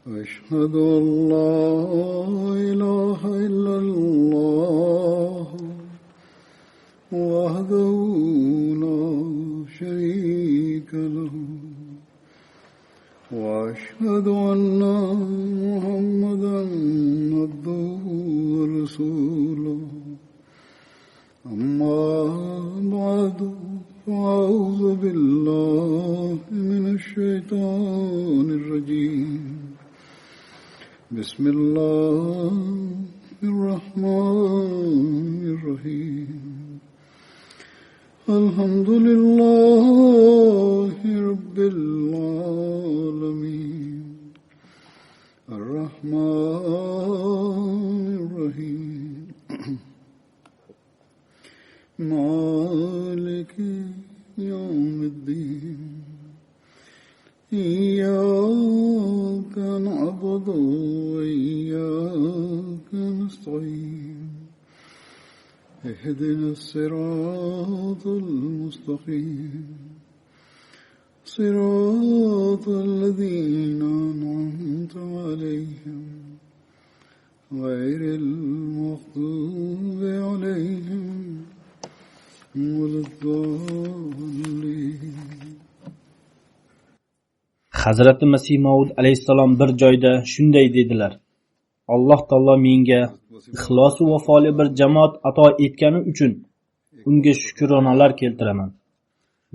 أشهد أن لا إله إلا الله وحده لا شريك له وأشهد أن محمدا عبده ورسوله أما بعد فأعوذ بالله من الشيطان الرجيم بسم الله الرحمن الرحيم الحمد لله رب العالمين الرحمن الرحيم مالك يوم الدين إياك نعبد وإياك نستعين اهدنا الصراط المستقيم صراط الذين أنعمت عليهم غير المغضوب عليهم ولا الضالين. Hazrati Masih Maud alayhissalom bir joyda shunday dedilar: Alloh taolo menga ixlos va vafoli bir jamoat ato etgani uchun unga shukronalar keltiraman.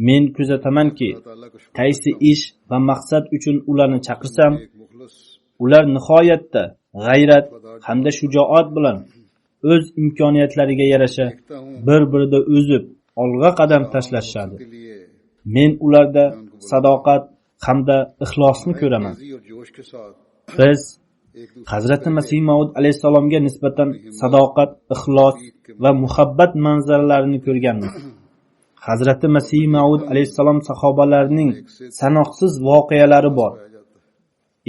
Men kuzatamanki, qaysi ish va maqsad uchun ularni chaqirsam, ular nihoyatda g'ayrat hamda shujoat bilan o'z imkoniyatlariga yarasha bir-birida o'zib olg'a qadam tashlashadi. Men ularda sadoqat hamda ixlosni ko'raman. Biz Hazrati Masih Maud alayhissalomga nisbatan sadoqat, ixlos va muhabbat manzaralarini ko'rganmiz. Hazrati Masih Maud alayhissalom sahobalarining sanoqsiz voqealari bor.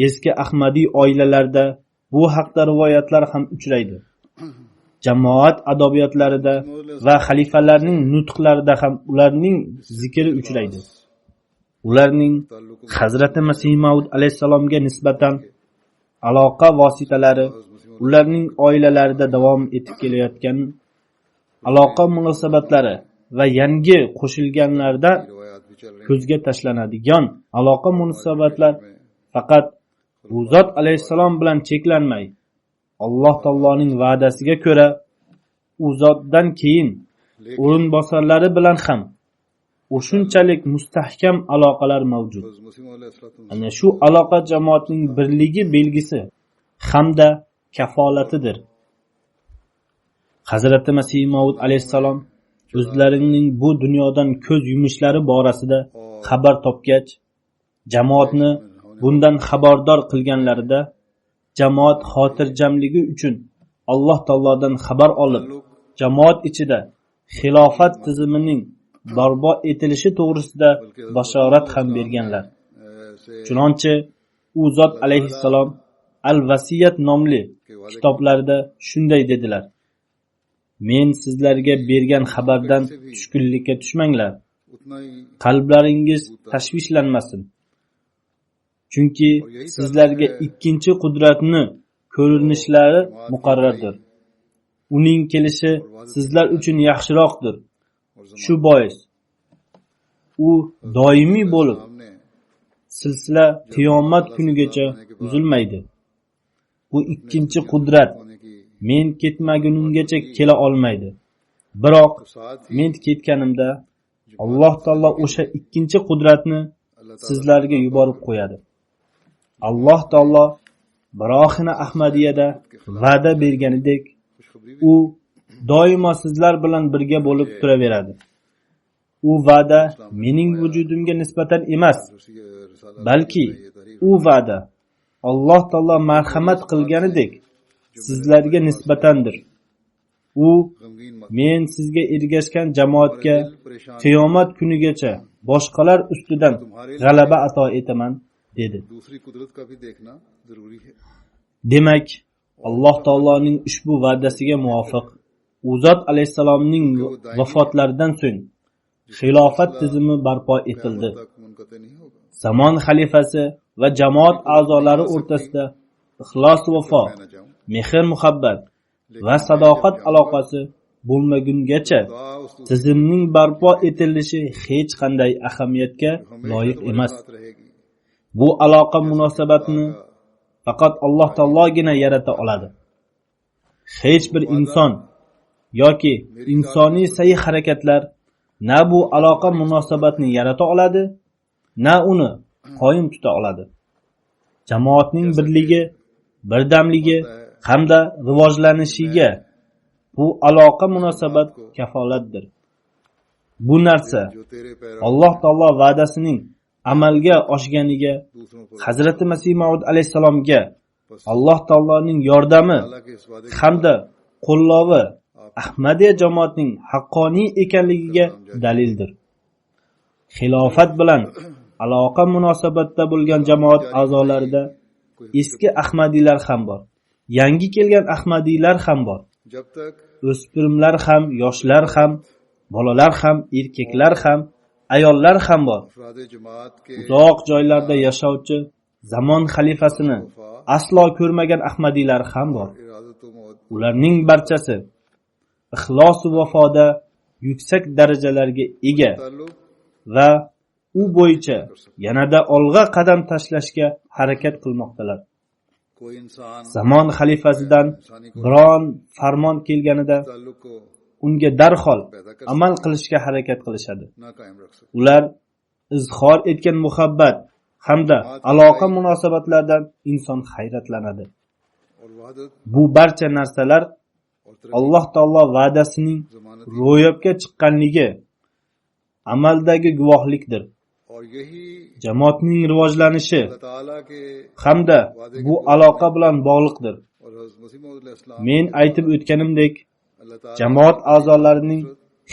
Eski Ahmadiy oilalarda bu haqda rivoyatlar ham uchraydi. Jamoat adabiyotlarida va xalifalarning nutqlarida ham ularning zikri uchraydi. Ularning Hazrati Masih Maud alayhissalomga nisbatan aloqa vositalari ularning oilalarida davom etib kelayotgan aloqa munosabatlari va yangi qo'shilganlarda ko'zga tashlanadigan aloqa munosabatlar faqat bu zot alayhissalom bilan cheklanmay, Alloh taoloning va'dasiga ko'ra u zotdan keyin o'rinbosarlari bilan ham o'shunchalik mustahkam aloqalar mavjud. Ana shu aloqa jamoatning birligi belgisi hamda kafolatidir. Hazrati Masih Maud alayhissalom o'zlarining bu dunyodan ko'z yumishlari borasida xabar topgach, jamoatni bundan xabardor qilganlarida jamoat xotirjamligi uchun Alloh taolodan xabar olib, jamoat ichida xilofat tizimining barpo etilishi to'g'risida bashorat ham berganlar. Chunonchi u zot alayhissalom Al-Vasiyat nomli kitoblarida shunday dedilar: Men sizlarga bergan xabardan tushkunlikka tushmanglar. Qalblaringiz tashvishlanmasin. Chunki sizlarga ikkinchi qudratni ko'rinishlari muqarrardir. Uning kelishi sizlar uchun yaxshiroqdir. Shu bois u doimiy bo'lib, silsila qiyomat kunigacha uzilmaydi. Bu ikkinchi qudrat men ketmagunimgacha kela olmaydi. Biroq men ketganimda Alloh taolo o'sha ikkinchi qudratni sizlarga yuborib qo'yadi. Alloh taolo Baroxina Ahmadiyada va'da berganidek, u doimo sizlar bilan birga bo'lib turaveradi. U va'da mening vujudimga nisbatan emas, balki u va'da Alloh taolo marhamat qilganidek sizlarga nisbatandir. U men sizga ergashgan jamoatga qiyomat kunigacha boshqalar ustidan g'alaba ato etaman dedi. Demak, Alloh taoloning ushbu va'dasiga muvofiq u zot alayhisalomning vafotlaridan so'ng xilofat tizimi barpo etildi. Zamon xalifasi va jamoat a'zolari o'rtasida ixlos vafo, mehr muhabbat va sadoqat aloqasi bo'lmagungacha tizimning barpo etilishi hech qanday ahamiyatga loyiq emas. Bu aloqa munosabatini faqat Alloh taologina yarata oladi. Hech bir inson yoki insoniy sa'y harakatlar na bu aloqa munosabatni yarata oladi, na uni qoyim tuta oladi. Jamoatning birligi, birdamligi hamda rivojlanishiga bu aloqa munosabat kafolatdir. Bu narsa Alloh taolo va'dasining amalga oshganiga, Hazrati Masih Maud alayhisalomga Alloh taoloning yordami hamda qo'llovi Ahmadiya jamoatining haqqoniy ekanligiga dalildir. Xilofat bilan aloqa munosabatda bo'lgan jamoat a'zolarida eski ahmadiylar ham bor, yangi kelgan ahmadiylar ham bor. O'spirimlar ham, yoshlar ham, bolalar ham, erkaklar ham, ayollar ham bor. Uzoq joylarda yashovchi zamon xalifasini aslo ko'rmagan ahmadiylar ham bor. Ularning barchasi ixlos va vafoda yuksak darajalarga ega va u bo'yicha yanada olg'a qadam tashlashga harakat qilmoqdalar. Zamon xalifasidan biron farmon kelganida unga darhol amal qilishga harakat qilishadi. Ular izhor etgan muhabbat hamda aloqa munosabatlardan inson hayratlanadi. Bu barcha narsalar Alloh taolo va'dasining ro'yobga chiqqanligi amaldagi guvohlikdir. Jamoatning rivojlanishi hamda bu aloqa bilan bog'liqdir. Men aytib o'tganimdek, jamoat a'zolarining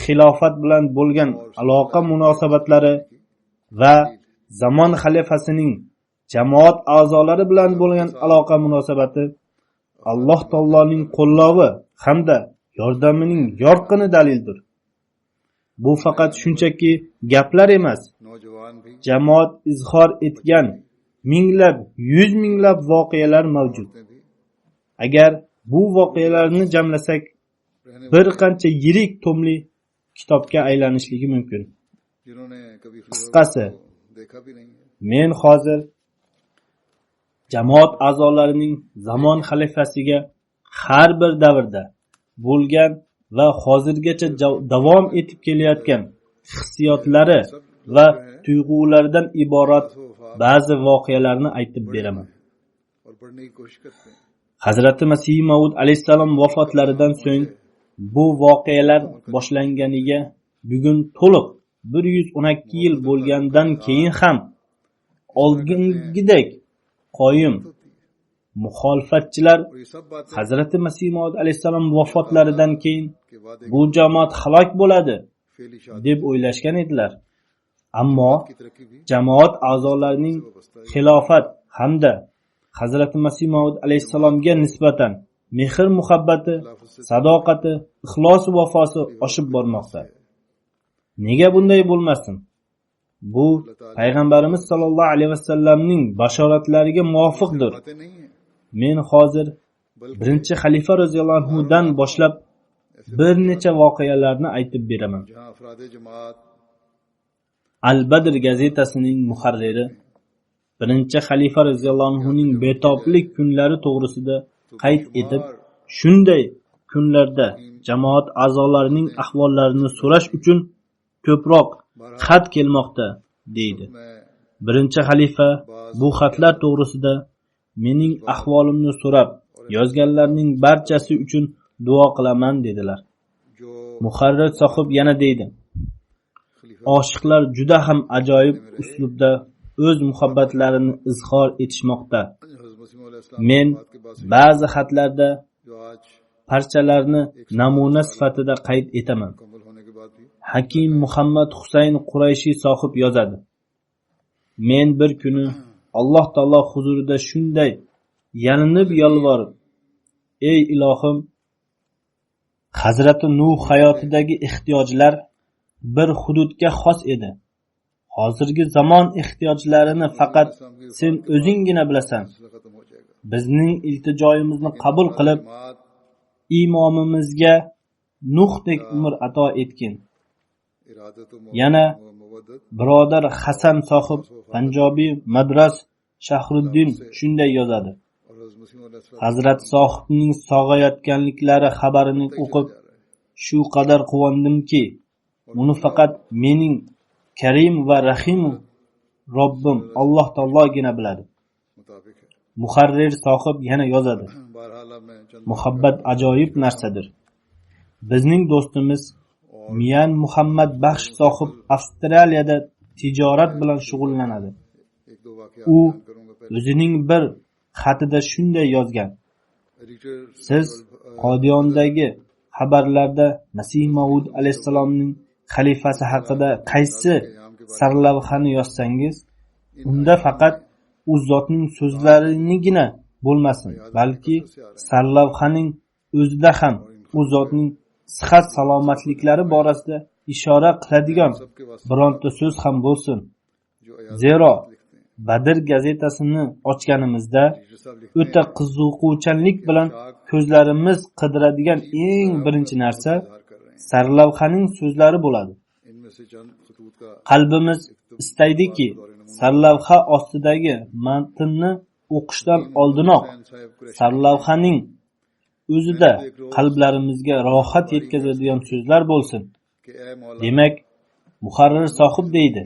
xilofat bilan bo'lgan aloqa munosabatlari va zamon xalifasining jamoat a'zolari bilan bo'lgan aloqa munosabati Alloh taoloning qo'llovi hamda yordamining yorqin dalildir. Bu faqat shunchaki gaplar emas. Jamoat izhor etgan minglab, yuz minglab voqealar mavjud. Agar bu voqealarni jamlasak, bir qancha yirik tomli kitobga aylanishligi mumkin. Qisqasi, men hozir jamoat a'zolarining zamon xalifasiga har bir davrda bo'lgan va hozirgacha davom etib kelayotgan hissiyotlari va tuyg'ulardan iborat ba'zi voqealarni aytib beraman. Hazrati Masih Maud alayhisalom vafotlaridan so'ng bu voqealar boshlanganiga bugun to'liq 112 yil bo'lgandan keyin ham oldingidek qoyim muxolifatchilar Hazrati Masih Maud alayhisalom vafotlaridan keyin bu jamoat halok bo'ladi deb o'ylashgan edilar. Ammo jamoat a'zolarining xilofat hamda Hazrati Masih Maud alayhisalomga nisbatan mehr muhabbati, sadoqati, ixlos va vafosi oshib bormoqda. Nega bunday bo'lmasin? Bu payg'ambarimiz sollallohu alayhi vasallamning bashoratlariga muvofiqdir. Men hozir birinchi xalifa roziyallohu anhu dan boshlab bir necha voqealarni aytib beraman. Al-Badr gazetasining muharriri birinchi xalifa roziyallohu anhu ning betoblik kunlari to'g'risida qayd etib, shunday kunlarda jamoat a'zolarining ahvollarini so'rash uchun ko'proq xat kelmoqda deydi. Birinchi xalifa bu xatlar to'g'risida mening ahvolimni so'rab yozganlarning barchasi uchun duo qilaman dedilar. Muharrir sohib yana deydi: Oshiqlar juda ham ajoyib uslubda o'z muhabbatlarini izhor etishmoqda. Men ba'zi xatlarda parchalarni namuna sifatida qayd etaman. Hakim Muhammad Husayn Qurayshi sohib yozadi: Men bir kuni Alloh taolo huzurida shunday yalinib yolvorib, ey ilohim, Hazrati Nuh hayotidagi ehtiyojlar bir hududga xos edi. hozirgi zamon ehtiyojlarini faqat sen o'zinggina bilasan. Bizning iltijoyimizni qabul qilib, imomimizga Nuhdek umr ato etgin. Yana birodar Hasan sohib Panjobiy Madras Shahruddin shunday yozadi. Hazrat sohibning sog'ayotganliklari xabarini o'qib, shu qadar quvondimki, uni faqat mening Karim va Rahim Robbim Alloh taologina biladi. Muharrir sohib yana yozadi. Muhabbat ajoyib narsadir. Bizning do'stimiz Miyan Muhammad Baxsh sohib Avstraliyada tijorat bilan shug'ullanadi. U o'zining bir xatida shunday yozgan. Siz Qodiyondagi xabarlarda Masih Maud alayhisalomning xalifasi haqida qaysi sarlavhani yozsangiz, unda faqat u zotning so'zlarinigina bo'lmasin, balki sarlavhaning o'zida ham u zotning sihat salomatliklari borasida ishora qiladigan bironta so'z ham bo'lsin. Zero Badr gazetasini ochganimizda o'ta qiziquvchanlik bilan ko'zlarimiz qidiradigan eng birinchi narsa sarlavhaning so'zlari bo'ladi. Qalbimiz istaydiki, sarlavha ostidagi matnni o'qishdan oldinoq sarlavhaning o'zida qalblarimizga rohat yetkazadigan so'zlar bo'lsin. Demak, muharrir sohib deydi,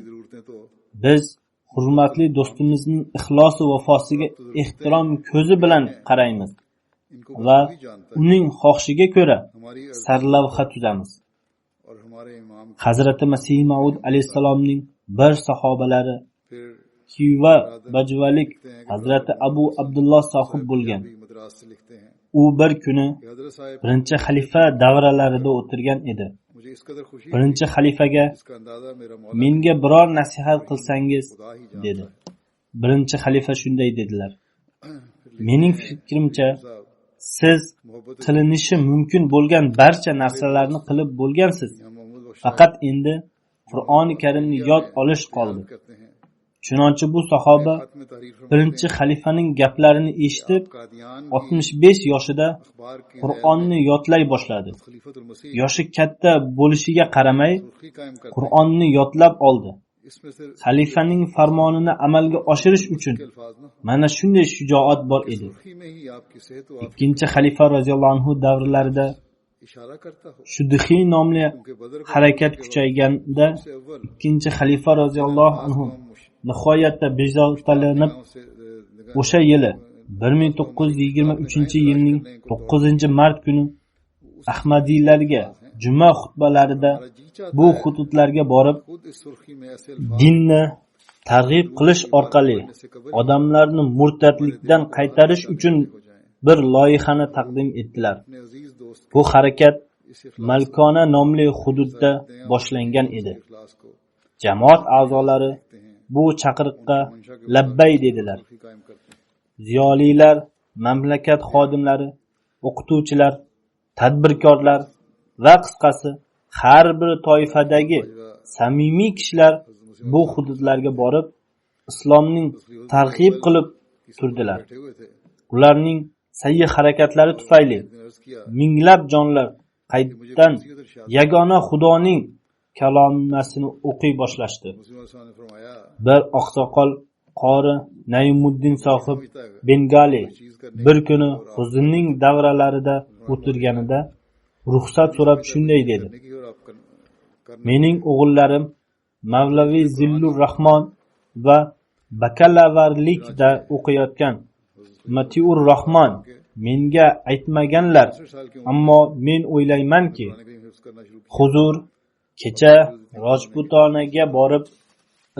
biz hurmatli do'stimizning ixlosi vafosiga ehtirom ko'zi bilan qaraymiz va uning xohishiga ko'ra sarlavha tuzamiz. Hazrati Masih Maud alayhisalomning bir sahobalari Hiva bajvalik Hazrati Abu Abdulloh sohib bo'lgan. U bir kuni birinchi xalifa davralarida o'tirgan edi. Birinchi xalifaga menga biror nasihat qilsangiz dedi. Birinchi xalifa shunday dedilar. Mening fikrimcha, siz qilinishi mumkin bo'lgan barcha narsalarni qilib bo'lgansiz. Faqat endi Qur'oni Karimni yod olish qoldi. Chunonchi bu sahoba birinchi xalifaning gaplarini eshitib 65 yoshida Qur'onni yodlay boshladi. Yoshi katta bo'lishiga qaramay Qur'onni yodlab oldi. Xalifaning farmonini amalga oshirish uchun mana shunday shijoat bor edi. Ikkinchi xalifa roziyallohu anhu davrlarida Shudhiy nomli harakat kuchayganda ikkinchi xalifa roziyallohu anhu nihoyatda bezovtalanib o'sha yili 1923-yilning 9-mart kuni Ahmadiylarga juma xutbalarida bu hududlarga borib dinni targ'ib qilish orqali odamlarni murtadlikdan qaytarish uchun bir loyihani taqdim etdilar. Bu harakat Malkona nomli hududda boshlangan edi. Jamoat a'zolari bu chaqiriqqa labbay dedilar. Ziyolilar, mamlakat xodimlari, o'qituvchilar, tadbirkorlar va qisqasi har bir toifadagi samimiy kishilar bu hududlarga borib islomning targ'ib qilib turdilar. Ularning sayyi harakatlari tufayli minglab jonlar qaytadan yagona Xudoning kalomasini o'qiy boshlashdi. Bir oqsoqol qori Naymuddin sohib Bengali bir kuni Huzurning davralarida o'tirganida ruxsat so'rab shunday dedi. Mening o'g'illarim Mavlaviy Zillur Rahmon va bakalavrlikda o'qiyotgan Matiur Rahmon menga aytmaganlar, ammo men o'ylaymanki, huzur kecha Rojputonaga borib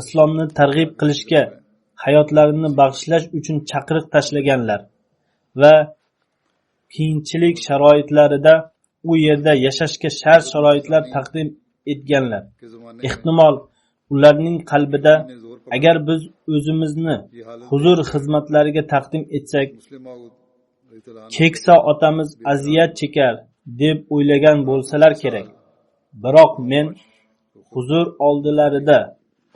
islomni targ'ib qilishga hayotlarini bag'ishlash uchun chaqiriq tashlaganlar va qiyinchilik sharoitlarida u yerda yashashga shart-sharoitlar taqdim etganlar. Ehtimol ularning qalbida agar biz o'zimizni huzur xizmatlariga taqdim etsak, keksa otamiz aziyat chekar deb o'ylagan bo'lsalar kerak. Biroq men huzur oldilarida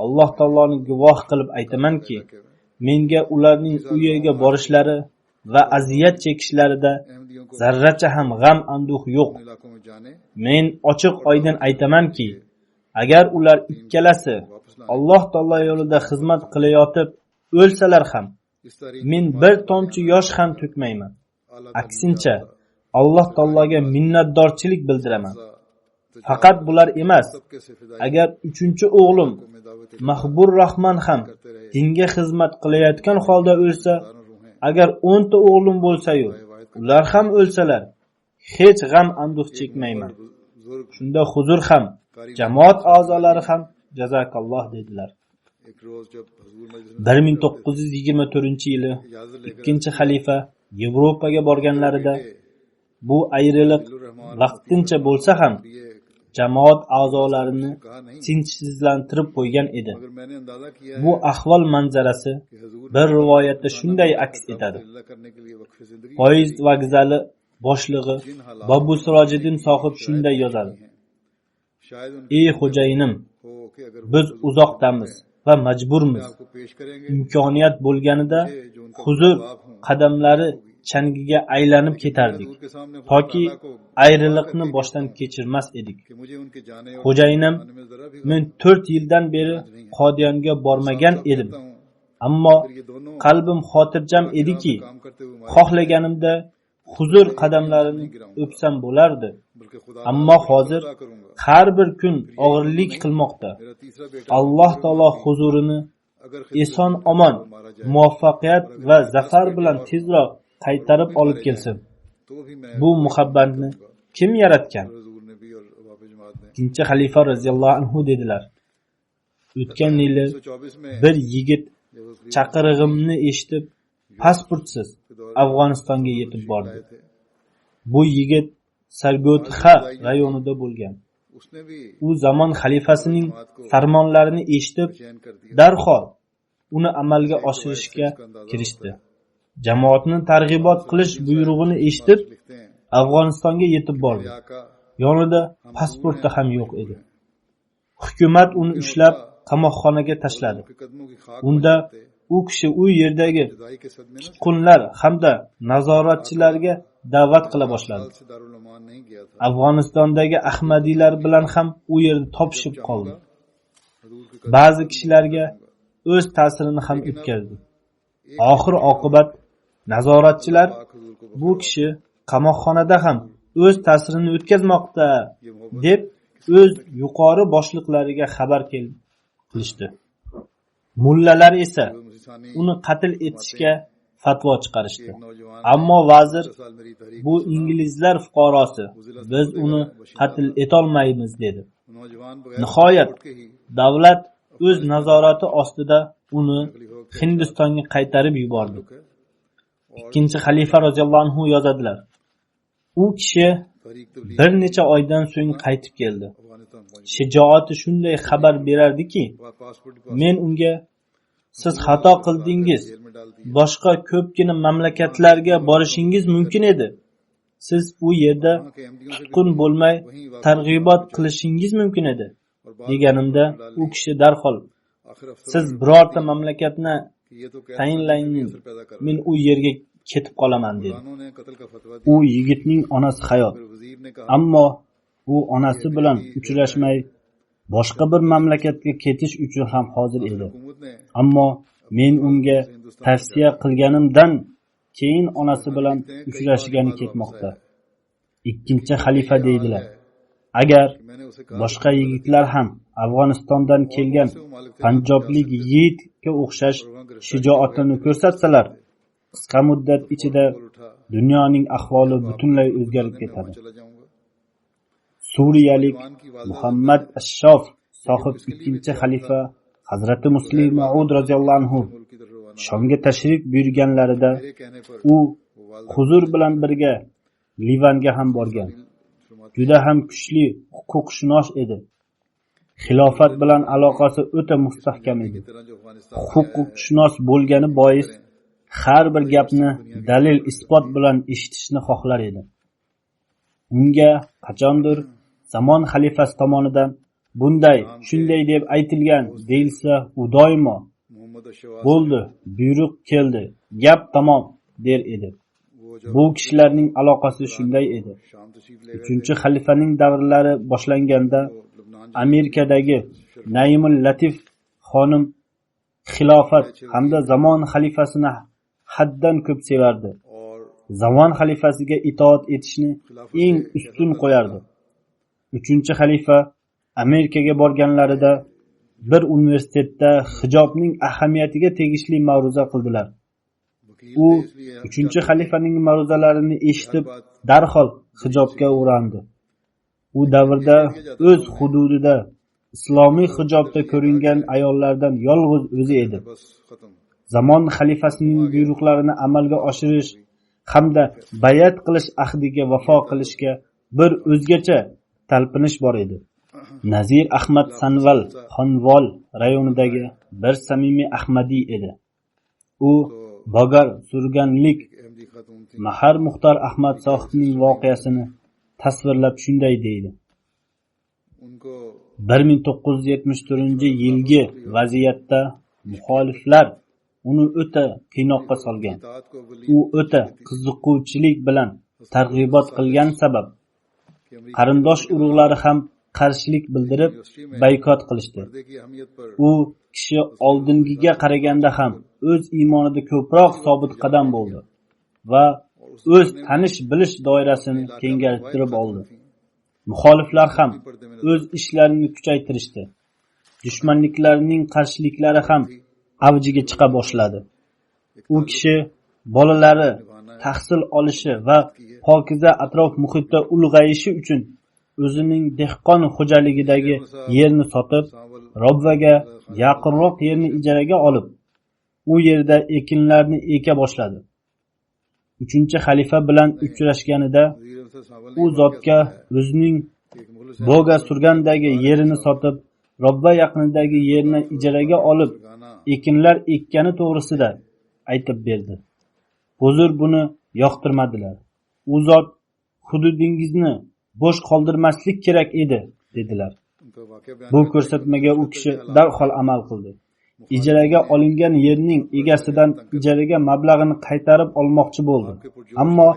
Alloh taoloni guvoh qilib aytamanki, menga ularning u yerga borishlari va aziyat chekishlarida zarracha ham g'am anduh yo'q. Men ochiq oydin aytamanki, agar ular ikkalasi Alloh taolo yo'lida xizmat qilayotib o'lsalar ham, men bir tomchi yosh ham to'kmayman. Aksincha, Alloh taologa minnatdorchilik bildiraman. Faqat bular emas, agar 3-o'g'lim Mahbur Rahman ham dinga xizmat qilayotgan holda o'lsa, agar 10 o'g'lim bo'lsa-yu, ular ham o'lsalar, hech g'am anduh chekmayman. Shunda huzur ham, jamoat a'zolari ham jazakalloh dedilar. 1924-yili 2-xalifa Yevropaga borganlarida bu ayriliq vaqtincha bo'lsa ham jamoat a'zolarini tinchsizlantirib qo'ygan edi. Bu ahvol manzarasi bir rivoyatda shunday aks etadi. Poyezd vokzali boshlig'i Bobu Sirojiddin sohib shunday yozadi: Ey xo'jayinim, biz uzoqdamiz va majburmiz. Imkoniyat bo'lganida huzur qadamlari changiga aylanib ketardik, toki ayriliqni boshdan kechirmas edik. Xo'jayinim, men 4 yildan beri Qodiyonga bormagan edim, ammo qalbim xotirjam ediki, xohlaganimda huzur qadamlarini o'psam bo'lardi. Ammo hozir har bir kun og'irlik qilmoqda. Alloh taolo huzurini eson omon, muvaffaqiyat va zafar bilan tezroq qaytarib olib kelsin. Bu muhabbatni kim yaratgan? 2-xalifa roziyallohu anhu dedilar: O'tgan yili bir yigit chaqirig'imni eshitib, pasportsiz Afg'onistonga yetib bordi. Bu yigit Sargodxa rayonida bo'lgan. U zamon xalifasining farmonlarini eshitib, darhol uni amalga oshirishga kirishdi. Jamoatni targ'ibot qilish buyrug'ini eshitib, Afg'onistonga yetib bordi. Yonida pasporti ham yo'q edi. Hukumat uni ushlab qamoqxonaga tashladi. Unda u kishi u yerdagi tutqunlar hamda nazoratchilarga da'vat qila boshladi. Afg'onistondagi Ahmadiylar bilan ham u yerda topishib qoldi. Ba'zi kishilarga o'z ta'sirini ham o'tkazdi. Oxir oqibat nazoratchilar bu kishi qamoqxonada ham o'z ta'sirini o'tkazmoqda deb o'z yuqori boshliqlariga xabar qilishdi. Mullalar esa uni qatl etishga fatvo chiqarishdi. Ammo vazir, bu inglizlar fuqarosi, biz uni qatl etolmaymiz dedi. Nihoyat davlat o'z nazorati ostida uni Hindistonga qaytarib yubordi. 2-xalifa roziyallohu anhu yozadilar: U kishi bir necha oydan so'ng qaytib keldi. Shijoati shunday xabar berardiki, men unga: Siz xato qildingiz. Boshqa ko'pgina mamlakatlarga borishingiz mumkin edi. Siz u yerda tutqun bo'lmay targ'ibot qilishingiz mumkin edi. Deganimda u kishi darhol: Siz birorta mamlakatni tayinlayingiz, men u yerga ketib qolaman dedi. U yigitning onasi hayot. Ammo u onasi bilan uchrashmay boshqa bir mamlakatga ketish uchun ham hozir edi. Ammo men unga tavsiya qilganimdan keyin onasi bilan uchrashgani ketmoqda. 2-xalifa deydilar: Agar boshqa yigitlar ham Afg'onistondan kelgan panjoblik yigitga o'xshash shijoatini ko'rsatsalar, qisqa muddat ichida dunyoning ahvoli butunlay o'zgarib ketadi. Suriyalik Muhammad Ashshof sohib 2-xalifa Hazrati Muslim Maud roziyallohu anhu Shomga tashrif buyurganlarida u huzur bilan birga Livanga ham borgan. Juda ham kuchli huquqshunos edi. Xilofat bilan aloqasi o'ta mustahkam edi. Huquqshunos bo'lgani bois har bir gapni dalil isbot bilan eshitishni xohlar edi. Unga qachondir zamon xalifasi tomonidan bunday, shunday deb aytilgan deyilsa, u doimo Mohammad अशवास bo'ldi, buyruq keldi, gap tamom der edi. Bu kishilarning aloqasi shunday edi. शाम तशरीफ ले 3-xalifaning davrlari boshlanganda लबनान Amerikadagi Naimul Latif xonim xilofat hamda zamon xalifasini haddan ko'p sevardi. और Zamon xalifasiga itoat etishni eng ustun qo'yardi. 3-xalifa Amerikaga borganlarida bir universitetda hijobning ahamiyatiga tegishli ma'ruza qildilar. U 3-xalifaning ma'ruzalarini eshitib, darhol hijobga o'randi. U davrda o'z hududida islomiy hijobda ko'ringan ayollardan yolg'iz o'zi edi. बस खत्म Zamon xalifasining buyruqlarini amalga oshirish hamda bayat qilish ahdiga vafo qilishga bir o'zgacha talpinish bor edi. Nazir Ahmad Sanval Xonvol rayonidagi bir samimiy Ahmadiy edi. U Bogar surganlik Ahmadi खातून थी Mahar Muxtor Ahmad sohibning voqeasini tasvirlab shunday deydi. उनको 1974-yilgi vaziyatda muxoliflar uni o'ta qiynoqqa solgan. इताअत को वली U o'ta qiziquvchilik bilan targ'ibot qilgan sabab कि अमरीका qarindosh urug'lari ham qarshilik bildirib boykot qilishdi. पर्दे की अहमियत पर U kishi oldingiga qaraganda ham o'z iymonida ko'proq sobit qadam bo'ldi va o'z tanish bilish doirasini kengaytirib oldi. Muxoliflar ham o'z ishlarini kuchaytirishdi. Dushmanliklarning qarshiliklari ham avjiga chiqa boshladi. U kishi bolalari tahsil olishi va pokiza atrof muhitda ulg'ayishi uchun o'zining dehqon xo'jaligidagi yerni sotib, Robvaga yaqinroq yerni ijaraga olib, u yerda ekinlarni eka boshladi. 3-xalifa bilan uchrashganida u zotga o'zining Boga surgandagi yerini sotib, Robba yaqinidagi yerni ijaraga olib, ekinlar ekkani to'g'risida aytib berdi. Huzur buni yoqtirmadilar. U zot hududingizni bo'sh qoldirmaslik kerak edi, dedilar. उनका वाकया बयान Bu ko'rsatmaga u kishi darhol amal qildi. Ijaraga olingan yerning egasidan ijaraga mablag'ini qaytarib olmoqchi bo'ldi. Ammo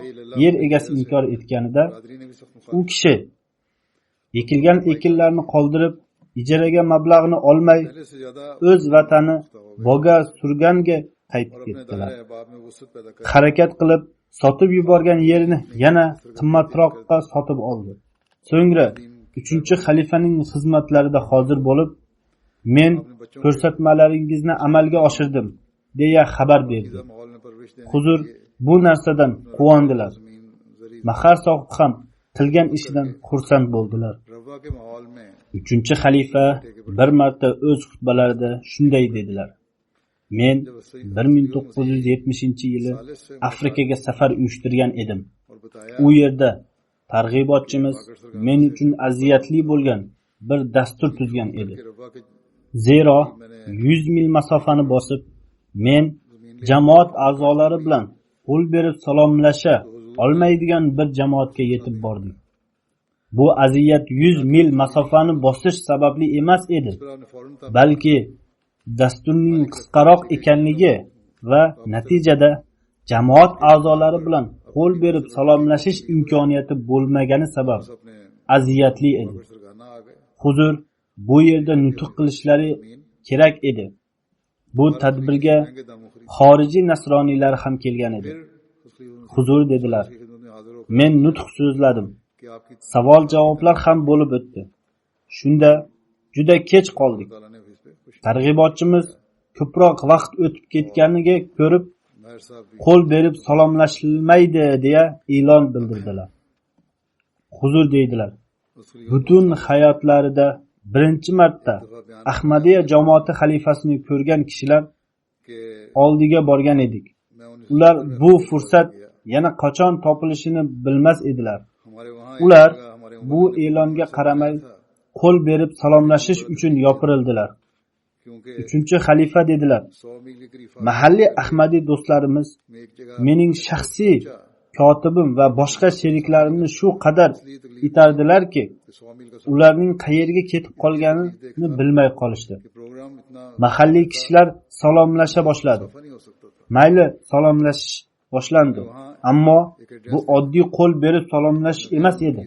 yer egasi inkor etganida बरादरी ने भी सख्त u kishi ekilgan ekinlarni qoldirib, ijaraga mablag'ni olmay, पहले से ज्यादा o'z vatani Boga surganga qaytib ketdilar. बाब में वसत पैदा कर Harakat qilib, sotib yuborgan yerini yana qimmatroqqa sotib oldi. So'ngra 3-xalifaning xizmatlarida hozir bo'lib, men ko'rsatmalaringizni amalga oshirdim, deya xabar berdi. माहौल में परवरिश देने Huzur bu narsadan quvondilar. जमीन जरी Mahar sohib ham qilgan ishidan xursand bo'ldilar. रवा के माहौल में 3-xalifa bir marta o'z xutbalarida shunday dedilar. Men 1970-yili Afrikaga safar uyushtirgan edim. और बताया U yerda targ'ibotchimiz men uchun aziyatli bo'lgan bir dastur tuzgan edi. कि रवा के Zero 100 mil masofani bosib, men jamoat a'zolari bilan qo'l berib salomlasha olmaydigan bir jamoatga yetib bordik. Bu aziyat 100 mil masofani bosish sababli emas edi, पर आपने फौरन balki dasturning qisqaroq ekanligi va natijada jamoat a'zolari bilan qo'l berib salomlashish imkoniyati bo'lmagani sabab अपने aziyatli edi. सरगाना आ गए Huzur bu yerda nutq qilishlari kerak edi. Bu tadbirga xorijiy nasroniylar ham kelgan edi. Huzur dedilar. खिदमत में हाजिर होकर Men nutq so'zladim. कि आपकी Savol javoblar ham bo'lib o'tdi. Shunda juda kech qoldik. ताला ने इस पे खुश Targ'ibotchimiz ko'proq vaqt o'tib ketganiga ko'rib, महर साहब भी qo'l berib salomlashilmaydi deya e'lon bildirdilar. Huzur deydilar. उसकी Butun hayotlarida birinchi marta Ahmadiya jamoati xalifasini ko'rgan kishilar के oldiga borgan edik. मैं उन्हें Ular bu fursat yana qachon topilishini bilmas edilar. हमारे वहाँ Ular bu e'longa qaramay qo'l berib salomlashish uchun yopirildilar. क्योंकि 3-xalifa dedilar. 100 मील के करीब Mahalliy Ahmadiy do'stlarimiz में एक जगह mening shaxsiy kotibim va boshqa sheriklarimni shu qadar itardilarki, ularning qayerga ketib qolganini bilmay qolishdi. Mahalliy kishilar salomlasha boshladi. Mayli, salomlashish boshlandi, ammo bu oddiy qo'l berib salomlashish emas edi.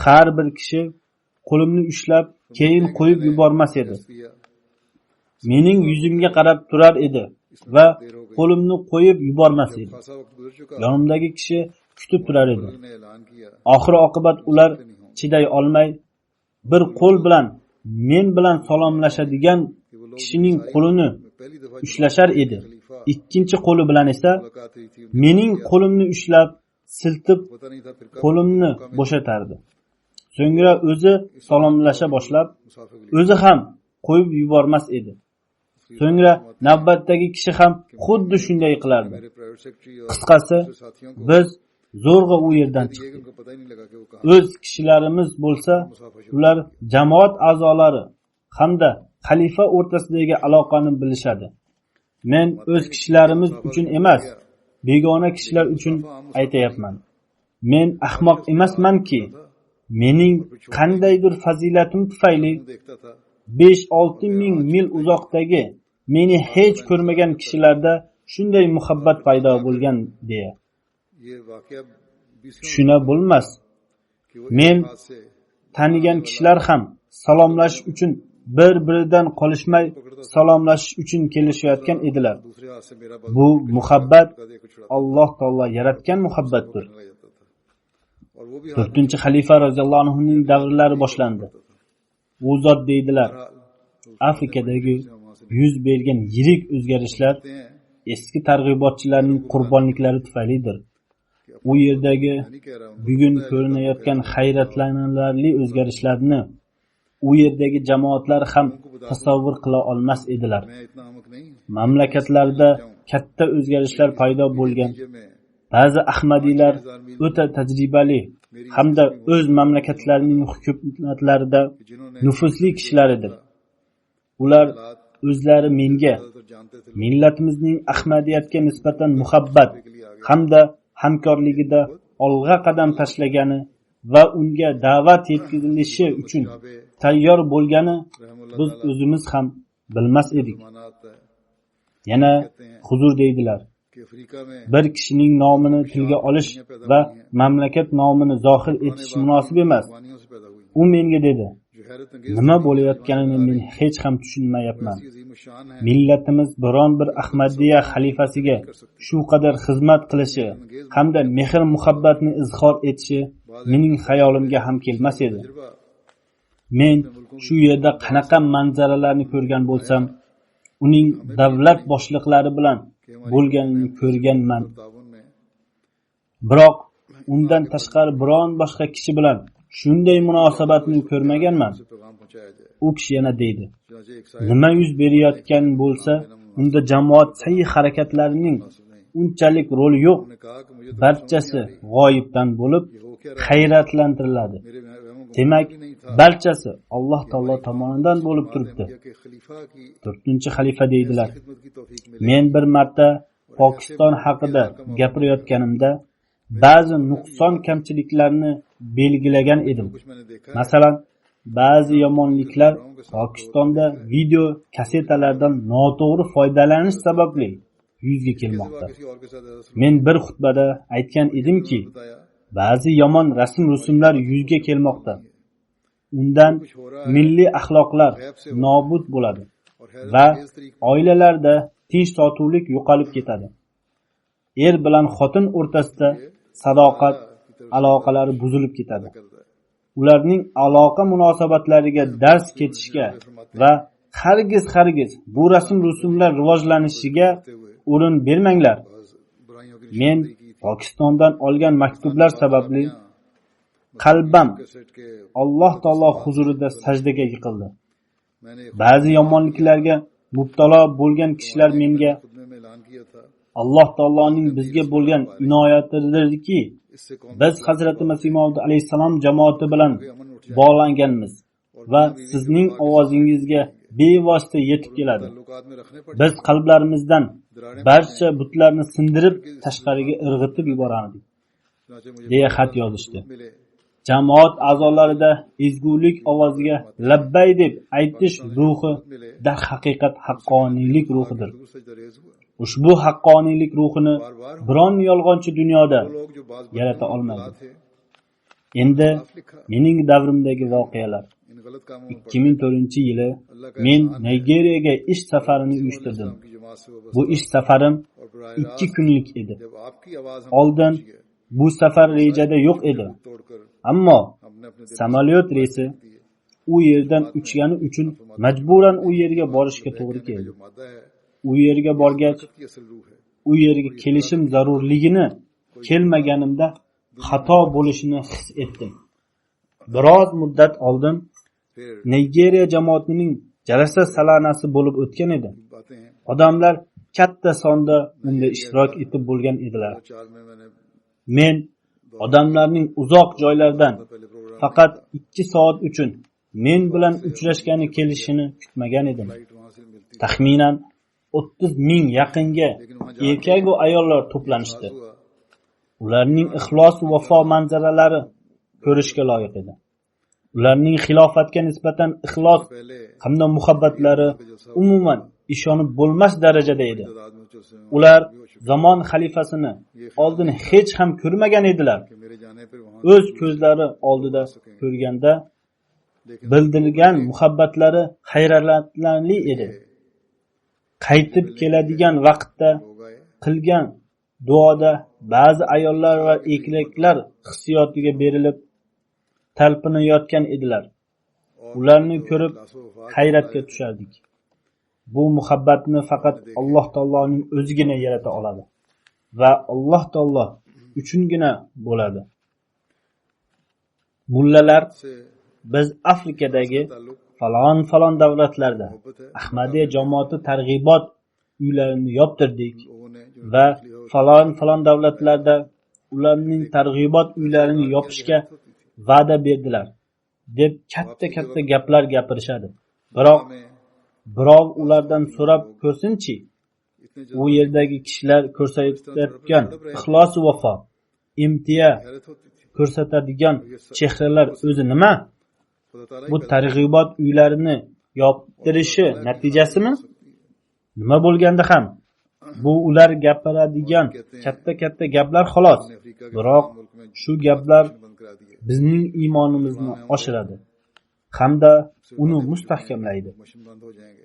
Har bir kishi qo'limni ushlab, keyin qo'yib yubormas edi. Mening yuzimga qarab turar edi va qo'limni qo'yib yubormas edi. Yonimdagi kishi kutib turar edi. Oxir oqibat ular chiday olmay, bir qo'l bilan men bilan salomlashadigan kishining qo'lini ushlashar edi. Ikkinchi qo'li bilan esa mening qo'limni ushlab, siltib qo'limni bo'shatardi. So'ngra o'zi salomlasha boshlab, o'zi ham qo'yib yubormas edi. So'ngra navbatdagi kishi ham xuddi shunday qilardi. Qisqasi, biz zo'rg'a u yerdan chiqdik. O'z kishilarimiz bo'lsa, ular jamoat a'zolari hamda xalifa o'rtasidagi aloqani bilishadi. Men o'z kishilarimiz uchun emas, begona kishilar uchun aytayapman. Men ahmoq emasmanki, mening qandaydir fazilatim tufayli 5-6 ming mil uzoqdagi meni hech ko'rmagan kishilarda shunday muhabbat paydo bo'lgan deya. Shuna bo'lmas. Men tanigan kishilar ham salomlashish uchun bir-biridan qolishmay salomlashish uchun kelishayotgan edilar. Bu muhabbat Alloh taolo yaratgan muhabbatdir. 4-xalifa roziyallohu anhuning davrlari boshlandi. U zot deydilar: Afrikadagi yuz bergan yirik o'zgarishlar eski targ'ibotchilarning qurbonliklari tufaylidir. U yerdagi bugun ko'rinayotgan hayratlanarli o'zgarishlarni u yerdagi jamoatlar ham tasavvur qila olmas edilar. Mamlakatlarda katta o'zgarishlar paydo bo'lgan. Ba'zi ahmadiylar o'ta tajribali hamda o'z mamlakatlarining hukumatlarida nufuzli kishilar edi. Ular o'zlari menga, millatimizning ahmadiyatga nisbatan muhabbat hamda hamkorligida olg'a qadam tashlagani va unga da'vat yetkazilishi uchun tayyor bo'lgani biz o'zimiz ham bilmas edik. Yana huzur deydilar: bir kishining nomini tilga olish va mamlakat nomini zohir etish munosib emas. U menga dedi: nima bo'layotganini men hech ham tushunmayapman. Millatimiz biron bir Ahmadiyya xalifasiga shu qadar xizmat qilishi hamda mehr muhabbatni izhor etishi mening xayolimga ham kelmas edi. Men shu yerda qanaqa manzaralarni ko'rgan bo'lsam, uning davlat boshliqlari bilan bo'lganini ko'rganman. Biroq undan tashqari biron boshqa kishi bilan shunday munosabatni ko'rmaganman. U kishi yana deydi: nima yuz berayotgan bo'lsa, unda jamoat sa'y harakatlarining unchalik roli yo'q. Barchasi g'oyibdan bo'lib hayratlantiriladi. Demak, barchasi Alloh taolo tomonidan bo'lib turibdi. 4-xalifa deydilar: men bir marta Pokiston haqida gapirayotganimda ba'zi nuqson kamchiliklarni belgilagan edim. Masalan, ba'zi yomonliklar Pokistonda video kasetalardan noto'g'ri foydalanish sababli yuzga kelmoqda. Men bir xutbada aytgan edimki, ba'zi yomon rasm-rusumlar yuzga kelmoqda. Undan milliy axloqlar nobud bo'ladi va oilalarda tinch totuvlik yo'qolib ketadi. Er bilan xotin o'rtasida sadoqat aloqalari buzilib ketadi. Ularning aloqa munosabatlariga dars ketishga va hargiz bu rasm-rusumlar rivojlanishiga o'rin bermanglar. Men Pokistondan olgan maktublar sababli qalbim Alloh taolo huzurida sajdaga yiqildi. Ba'zi yomonliklarga mubtalo bo'lgan kishilar menga Alloh taoloning bizga bo'lgan inoyatidirki, biz Hazrati Masih Maud alayhisalom jamoati bilan bog'langanmiz va sizning ovozingizga bevosita yetib keladi. ताल्लुकात में रखने पड़ते Biz qalblarimizdan barcha butlarni sindirib tashqariga irg'itib yuborardik, चुनाचे मुझे deya xat yozishdi. मिले Jamoat a'zolarida ezgulik ovoziga labbay deb aytish ruhi darhaqiqat haqqoniylik ruhidir. बिल्कुल सजदरेज हुआ Ushbu haqqoniylik ruhini biron yolg'onchi dunyoda वो लोग जो बाज yarata olmaydi. थे Endi mening davrimdagi voqealar. इन गलत कामों में 2004-yili men Nigeriyaga ish safarini uyushtirdim. की जमात से वो Bu ish safarim और बराह 2 kunlik edi. जब आपकी आवाज हम Oldin bu safar rejada yo'q edi. तोड़कर Ammo हमने अपने दिल samolyot reysi u yerdan uchgani uchun majburan u yerga borishga to'g'ri keldi. जो मादा है U yerga borgach, की असल रूह है u yerga kelishim zarurligini kelmaganimda xato bo'lishini his etdim. Biroz muddat oldin फिर Nigeriya jamoatining jalsa salanasi bo'lib o'tgan edi. बातें हैं Odamlar katta sonda unda ishtirok etib bo'lgan edilar. चार में मैंने Men odamlarning uzoq joylardan पहले programme faqat 2 soat uchun men bilan uchrashgani kelishini kutmagan edim. Light वहां से मिलती Taxminan 30 ming yaqinga erkak va ayollar to'planishdi. हुआ Ularning ixlos va vafo manzaralari ko'rishga loyiq edi. Ularning xilofatga nisbatan ixlos पहले hamda muhabbatlari umuman ishonib bo'lmas darajada edi. तादाद में चल से Ular zamon xalifasini oldin hech ham ko'rmagan edilar. कि मेरे जाने पर वहां O'z ko'zlari oldida ko'rganda bildirilgan muhabbatlari hayratlanarli edi. Qaytib keladigan vaqtda हो गए qilgan duoda ba'zi ayollar va erkaklar hissiyotiga berilib talpinayotgan edilar. Ularni ko'rib hayratga tushardik. Bu muhabbatni faqat Alloh taoloning o'zigina yarata oladi va Alloh taolo uchungina bo'ladi. Mullalar से biz Afrikadagi ताल्लुक falon davlatlarda Ahmadiyya jamoati targ'ibot uylarini yoptirdik लोगों ने जो va falon davlatlarda ularning targ'ibot uylarini yopishga va'da berdilar deb katta gaplar gapirishadi. Biroq में birov ulardan so'rab ko'rsinchi, इतने u yerdagi kishilar ko'rsatayotgan ixlos va vafo, imtiya हैरत होती थी ko'rsatadigan chehralar o'zi nima? खुदा ताला Bu targ'ibot uylarini yoptirishi natijasimi? Nima bo'lganda ham bu ular gapiradigan katta gaplar xolos. Africa के Biroq मुल्क में shu gaplar बंद करा दिए bizning iymonimizni oshiradi hamda uni mustahkamlaydi. Machine बंद हो जाएंगे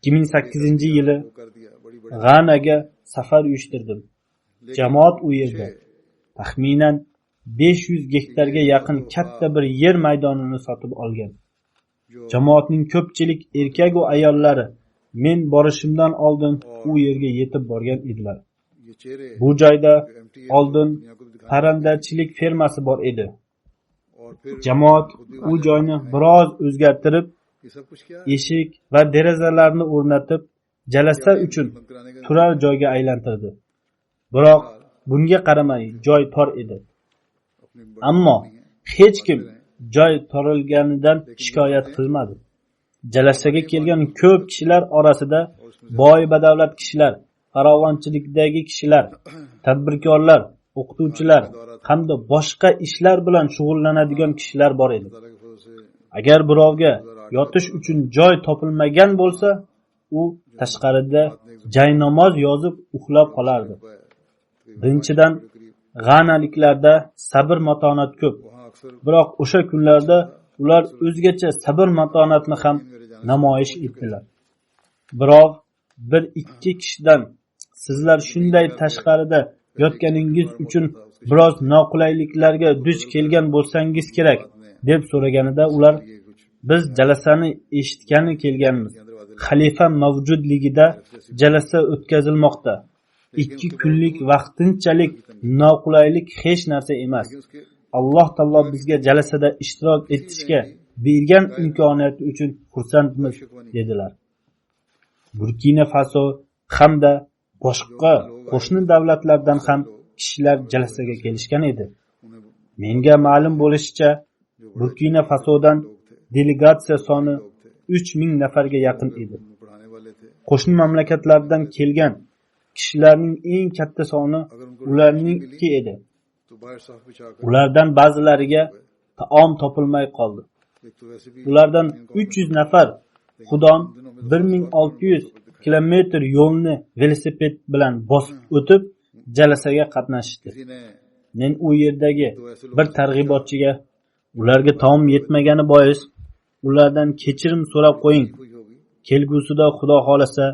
2008-yili वो कर दिया बड़ी बड़ी G'anaga safar uyushtirdim. Jamoat u yerda taxminan 500 gektarga yaqin katta bir yer maydonini sotib olgan. जो Jamoatning ko'pchilik erkak va ayollari men borishimdan oldin u yerga yetib borgan edilar. ये चेहरे Bu joyda एम्प्टी oldin दुनिया को भी दिखाने parrandachilik fermasi bor edi. और फिर Jamoat u joyni biroz o'zgartirib, ये सब कुछ क्या eshik va derazalarni o'rnatib, jalsa uchun बंद कराने का turar joyga aylantirdi. Biroq bunga qaramay joy tor edi. अपनी Ammo hech kim joy torilganidan shikoyat qilmadi. Jalsaga kelgan ko'p kishilar orasida boy badavlat kishilar, farovonchilikdagi kishilar, tadbirkorlar, o'qituvchilar hamda boshqa ishlar bilan shug'ullanadigan kishilar bor edi. ताला के फजल से Agar birovga yotish uchun joy topilmagan bo'lsa, u tashqarida jaynamoz yozib uxlab qolardi. Birinchidan, G'analiklarda sabr matonat ko'p. वहाँ अक्सर Biroq o'sha kunlarda ular o'zgacha sabr matonatni ham namoyish etdilar. Biroq bir ikki kishidan sizlar shunday tashqarida yotganingiz uchun biroz noqulayliklarga duch kelgan bo'lsangiz kerak deb so'raganida ular biz jalsani eshitgani kelganmiz. Xalifa mavjudligida jalsa o'tkazilmoqda. 2 kunlik vaqtinchalik noqulaylik hech narsa emas. Alloh taolo bizga jalsada ishtirok etishga bergan imkoniyat uchun xursandmiz dedilar. Burkina Faso hamda boshqa qo'shni davlatlardan ham kishilar jalsaga kelishgan edi. Menga ma'lum bo'lishicha, Burkina Fasodan delegatsiya soni 3000 nafarga yaqin edi. पढ़ाने वाले थे। Qo'shni mamlakatlardan kelgan kishilarning eng katta soni ularniki edi. तो बाहर साफ बिछाकर Ulardan ba'zilariga taom topilmay qoldi. एक तो वैसे भी Ulardan 300 nafar Xudon 1600 kilometr yo'lni velosiped bilan bosib o'tib jalasaga qatnashdi. किसी ने Men u yerdagi bir targ'ibotchiga ularga taom yetmagani bois ulardan kechirim so'rab qo'ying. हुई होगी Kelgusida Xudo xolasa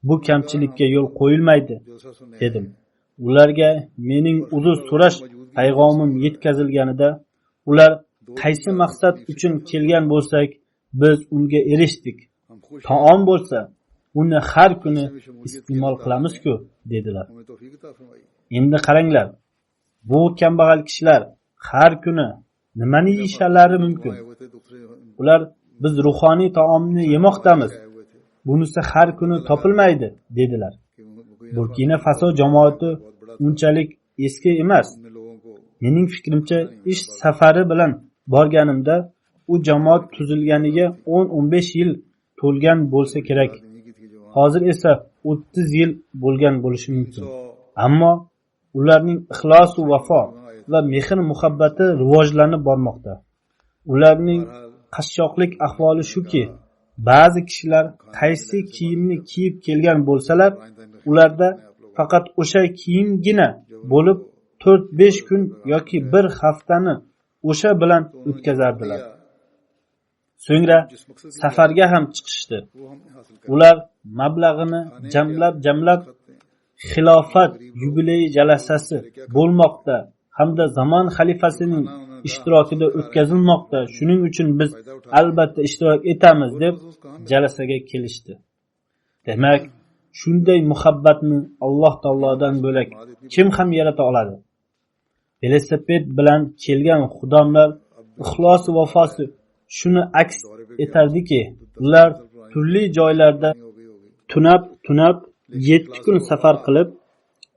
bu kamchilikka yo'l qo'yilmaydi जलसा सुनने dedim. Ularga mening uzr so'rash payg'omim yetkazilganida ular qaysi maqsad uchun kelgan bo'lsak biz unga erishdik. हम खुश Taom bo'lsa uni har kuni iste'mol qilamiz-ku dedilar. हमें तौफीक अता फरमाई। Endi qaranglar. Bu kambag'al kishilar har kuni nimani yeyishlari mumkin? आए हुए थे दूसरे Ular biz ruhoniy taomni yemoqdamiz. आए हुए थे Bunisi har kuni topilmaydi dedilar. कि कोई Burkina Faso jamoati unchalik eski emas. हमने लोगों को Mening fikrimcha ish safari bilan borganimda u jamoat tuzilganiga 10-15 yil to'lgan bo'lsa kerak. नहीं की थी जो Hozir esa 30 yil bo'lgan bo'lishi mumkin. 100 Ammo ularning ixlos va vafo va mehr muhabbati rivojlanib bormoqda. Ularning qashshoqlik ahvoli shuki, ba'zi kishilar qaysi kiyimni kiyib kelgan bo'lsalar, ularda faqat o'sha kiyimgina bo'lib 4-5 kun yoki bir haftani o'sha bilan o'tkazardilar. So'ngra जिस मकसद के safarga ham chiqishdi. वो हमने हासिल कर Ular mablag'ini jamlab xilofat yubiley jalasasi bo'lmoqda hamda zamon xalifasining ishtirokida o'tkazilmoqda. Shuning uchun biz albatta ishtirok etamiz deb jalasaga kelishdi. Demak, shunday muhabbatni Alloh taolodan bo'lak kim ham yarata oladi? Velosiped bilan kelgan xudomlar ixlos va vafosi shuni aks etardiki, ular turli joylarda हो गई tunab 7 kun safar qilib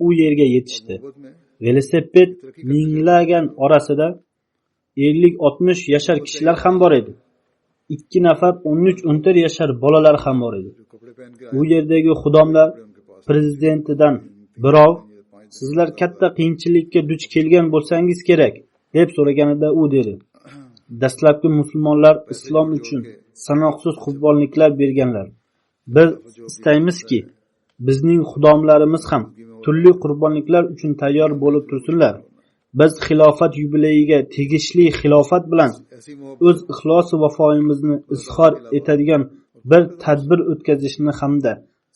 u yerga yetishdi. मोहब्बत में Velosiped minglagan orasida 50-60 yashar kishilar ham bor edi. 2 nafar 13-14 yashar bolalar ham bor edi. जो कपड़े पहन के U yerdagi xudomlar उनके पास prezidentidan birov sizlar katta qiyinchilikka duch kelgan bo'lsangiz kerak deb so'raganida u dedi: dastlabki musulmonlar islom uchun sanoqsiz qurbonliklar berganlar. Biz istaymizki bizning xudomlarimiz ham turli qurbonliklar uchun tayyor bo'lib tursinlar. Biz xilofat yubileyiga tegishli xilofat bilan ऐसी मोहब्बत o'z ixlos va vafoimizni izhor etadigan bir tadbir o'tkazishni hamda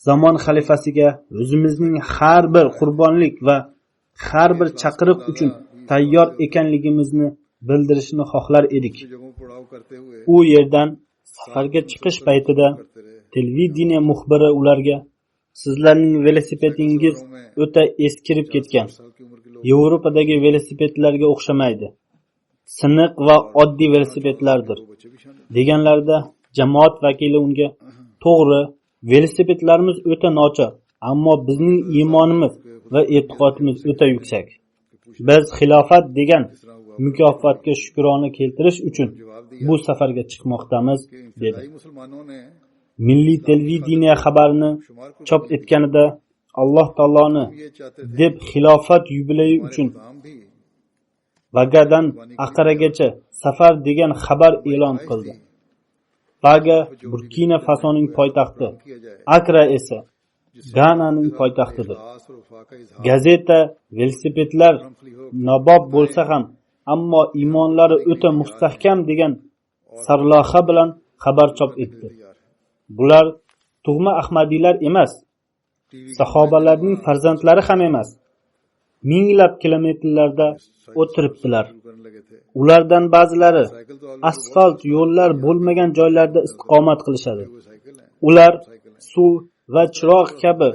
zamon xalifasiga o'zimizning har bir qurbonlik va har bir chaqiriq uchun tayyor ekanligimizni bildirishni xohlar edik. जगहों पर उड़ाव करते हुए U yerdan safarga chiqish paytida करते रहे। televideniya muxbiri ularga sizlarning velosipedingiz o'ta eskirib ketgan. 60 साल की उम्र के लोग Yevropadagi velosipedlarga o'xshamaydi. Siniq va oddiy velosipedlardir. बच्चे भी शामिल Deganlarida jamoat vakili unga to'g'ri, velosipedlarimiz o'ta nochor, ammo bizning iymonimiz va e'tiqodimiz o'ta yuksak. Biz xilofat degan mukofotga shukrona keltirish uchun bu safarga chiqmoqdamiz dedi. इब्तदाई मुसलमानों ने Milliy televideniya xabarini chop etganida Alloh taoloni ये चाहते थे deb xilofat yubileyi uchun नाम भी Bagadan Aqaragacha safar degan xabar e'lon qildi. Baga Burkina Fasoning poytaxti, किया जाए Akra esa Gananing poytaxtidir. खास और वफा का इजहार Gazeta velosipedlar रमफली हो nabob bo'lsa ham, ammo iymonlari o'ta mustahkam degan sarlavha bilan xabar chop etdi. तैयार है। Bular tug'ma ahmadiylar emas, sahobalarning farzandlari ham emas. Minglab kilometrlarda o'tiribdilar. शुरू करने लगे थे Ulardan ba'zilari साइकिल तो asfalt yo'llar bo'lmagan joylarda istiqomat qilishadi. वो साइकिल है Ular suv va chiroq kabi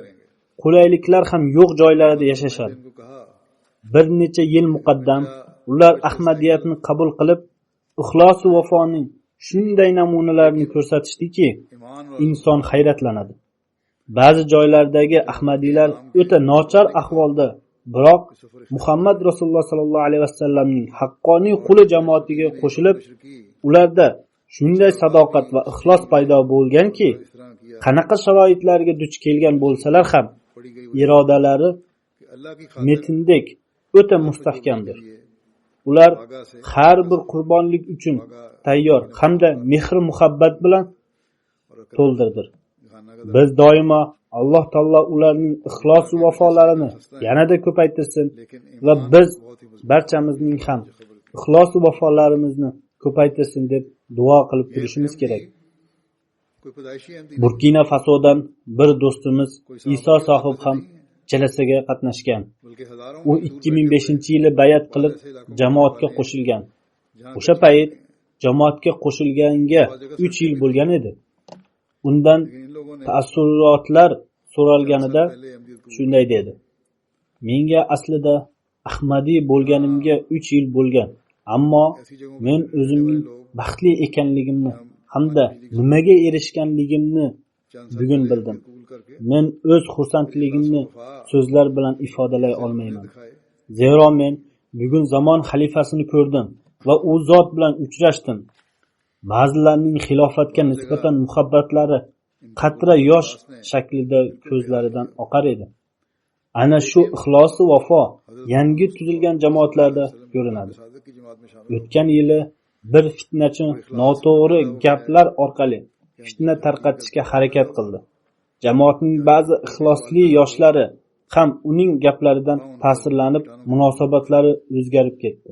qulayliklar ham yo'q joylarda yashashadi. इनको कहा Bir necha yil muqaddam ular ahmadiyatni qabul qilib, ixlos va vafoning shunday namunalarini ko'rsatishdiki, ईमान और inson hayratlanadi. Ba'zi joylardagi ahmadiylar o'ta nochor ahvolda, biroq Muhammad Rasululloh sallallohu alayhi vasallamning haqqoniy quli jamoatiga qo'shilib, की ularda shunday sadoqat va ixlos paydo bo'lganki, इस तरह किया qanaqa sharoitlarga duch kelgan bo'lsalar ham पड़ी गई irodalari कि अल्लाह की खातिर metindek o'ta mustahkamdir. ये Ular har bir qurbonlik uchun tayyor hamda mehr muhabbat bilan to'ldirdir. खाना का Biz doimo Alloh taolo ularning ixlos va vafolarini yanada ko'paytirsin va biz barchamizning ham ixlos va vafolarimizni ko'paytirsin deb duo qilib turishimiz kerak. कोई पैदाइशी Ahmadi Burkina Fasodan bir do'stimiz Iso sohib ham jalasaga qatnashgan. बल्कि हजारों U 2005-yili bayat qilib jamoatga qo'shilgan. O'sha payt jamoatga qo'shilganiga 3 yil bo'lgan edi. Undan इन लोगों ने taassurotlar so'ralganida पहले अहमदियत को shunday dedi: "Menga aslida Ahmadiy bo'lganimga 3 yil bo'lgan, ammo ऐसी जगहों men o'zimning baxtli ekanligimni hamda nimaga erishganligimni bugun bildim. कबूल करके Men o'z xursandligimni so'zlar bilan ifodalay olmayman. दिखाए Zero men bugun zamon xalifasini ko'rdim va u zot bilan uchrashdim. Ba'zilarning xilofatga nisbatan muhabbatlari qatra yosh shaklida ko'zlaridan oqar edi. Ana shu ixlosi vafo yangi tuzilgan jamoatlarda ko'rinadi. Sadiq की जमात में शामिल O'tgan yili bir fitnachi noto'g'ri gaplar orqali fitna tarqatishga harakat qildi. Jamoatning ba'zi ixlosli yoshlari ham uning gaplaridan ta'sirlanib, munosabatlari o'zgarib ketdi.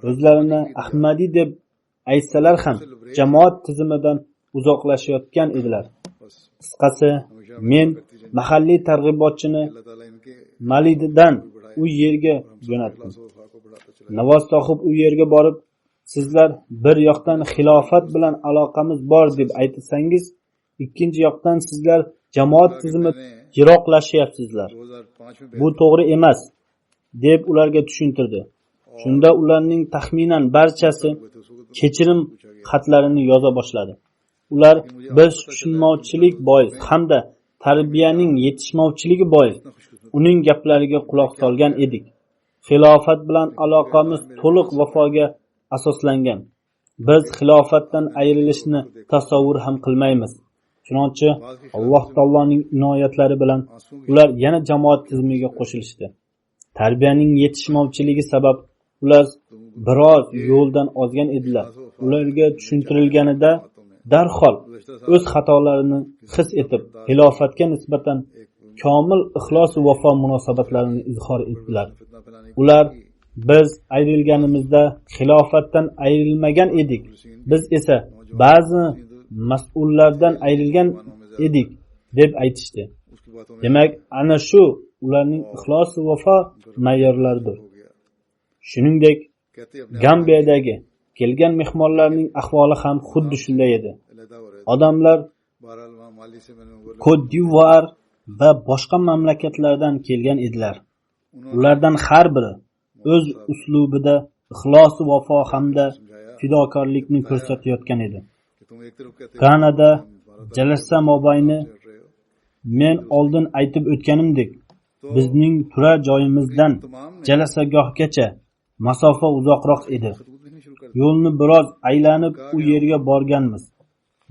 O'zlarini Ahmadiy deb aytsalar ham jamoat tizimidan uzoqlashayotgan edilar. बस Qisqasi, men mahalliy targ'ibotchini अल्लाह ताला इनके Malididan u yerga jo'natdim. वफा को बढ़ाता चला Navoz sohib u yerga borib, sizlar bir yoqdan xilofat bilan aloqamiz bor deb aytsangiz, ikkinchi yoqdan sizlar jamoat tizimi yiroqlashyapsizlar. 2005 में Bu to'g'ri emas, deb ularga tushuntirdi. Shunda ularning taxminan barchasi kechirim xatlarini yoza boshladi. Ular biz tushunmovchilik bois hamda tarbiyaning yetishmovchiligi bois uning gaplariga quloq solgan edik. Xilofat bilan aloqamiz to'liq vafoga asoslangan. Biz xilofatdan ayrilishni tasavvur ham qilmaymiz. Chunonchi Alloh taoloning inoyatlari bilan ular yana jamoat tizimiga qo'shilishdi. Tarbiyaning yetishmovchiligi sabab ular biroz yo'ldan ozgan edilar. Ularga tushuntirilganida darhol o'z xatolarini his etib, xilofatga nisbatan komil ixlos va vafo munosabatlarini izhor etdilar. Ular biz ayrilganimizda xilofatdan ayrilmagan edik. Biz esa ba'zi mas'ullardan ayrilgan edik deb aytishdi. उसकी बातों में Demak, ana shu ularning ixlos va vafo me'yorlaridir. हो गया Shuningdek, कहते अपने Gambiyadagi kelgan mehmonlarning ahvoli ham xuddi shunday edi. अलहदा हो रहे Odamlar बहरहाल वहाँ माली से मैंने वो Côte d'Ivoire va boshqa mamlakatlardan kelgan edilar. Ulardan har biri o'z uslubida ixlos va vafo hamda fidokorlikni ko'rsatayotgan edi. कि तुम एक तरफ कहते Kanada jalasa mobayni रहे हो men oldin aytib o'tganimdek, bizning turar joyimizdan jalasagohgacha masofa uzoqroq edi. खतूत भी नहीं शुरू कर Yo'lni biroz aylanib u yerga borganmiz.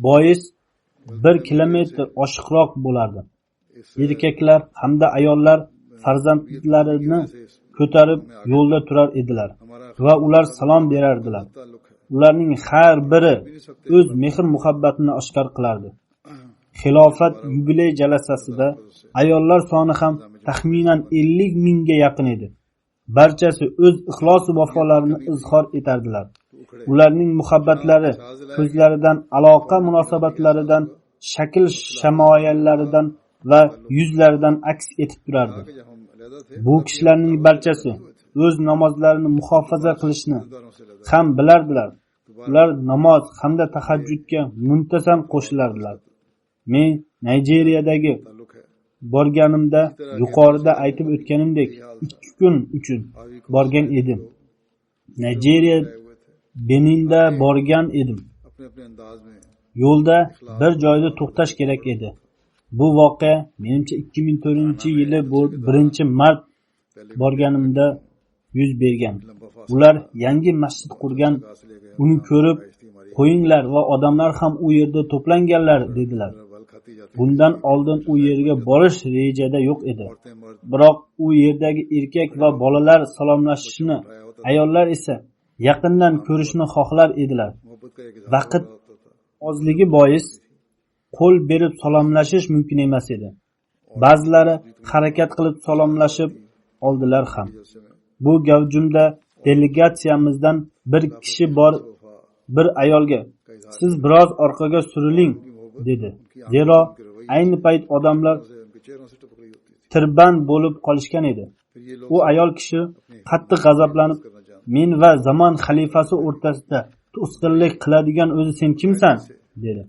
Bois 1 kilometr oshiqroq bo'lardi. Erkaklar hamda ayollar farzandlarini ko'tarib yo'lda turar edilar va ular salom berardilar. ताल्लुक है Ularning har biri o'z mehr muhabbatini oshkor qilardi. Xilofat yubiley jalasasida ayollar soni ham taxminan 50 mingga yaqin edi. Barchasi o'z ixlos va vafolarini izhor etardilar. Ularning muhabbatlari ko'zlaridan, aloqa munosabatlaridan, shakl shamoyallaridan va yuzlaridan aks etib turardi. कि जब हम अलहदा थे Bu kishilarning barchasi o'z namozlarini muhofaza qilishni दारों से अलहदा ham bilardilar. Ular namoz hamda tahajjudga muntazam qo'shilardilar. Men Nigeriyadagi ताल्लुक है borganimda yuqorida aytib o'tganimdek 2 kun uchun borgan edim. Nigeriya Beninda borgan edim. अपने अपने अंदाज में Yo'lda bir joyda to'xtash kerak edi. Bu voqea menimcha 2004-yili 1-mart borganimda yuz bergan. Ular yangi masjid qurgan. Uni ko'rib qo'yinglar va odamlar ham u yerda to'planganlar dedilar. बल खाती जाती Bundan oldin u yerga borish rejada yo'q edi. औरतें मर्द Biroq u yerdagi erkak va bolalar salomlashishni, ayollar esa yaqindan ko'rishni xohlar edilar. मोहब्बत का एक Vaqt होता था ozligi bois qo'l berib salomlashish mumkin emas edi. Ba'zilari harakat qilib salomlashib oldilar ham. जलसे में Bu gavjumda delegatsiyamizdan bir kishi bor, bir ayolga siz biroz orqaga suriling dedi. Zero ayni payt odamlar उनके चेहरों से टपक रही होती थी tirband bo'lib qolishgan edi. फिर ये लोग U ayol kishi qattiq g'azablanib, men va zamon xalifasi o'rtasida to'sqinlik qiladigan o'zi sen kimsan? dedi.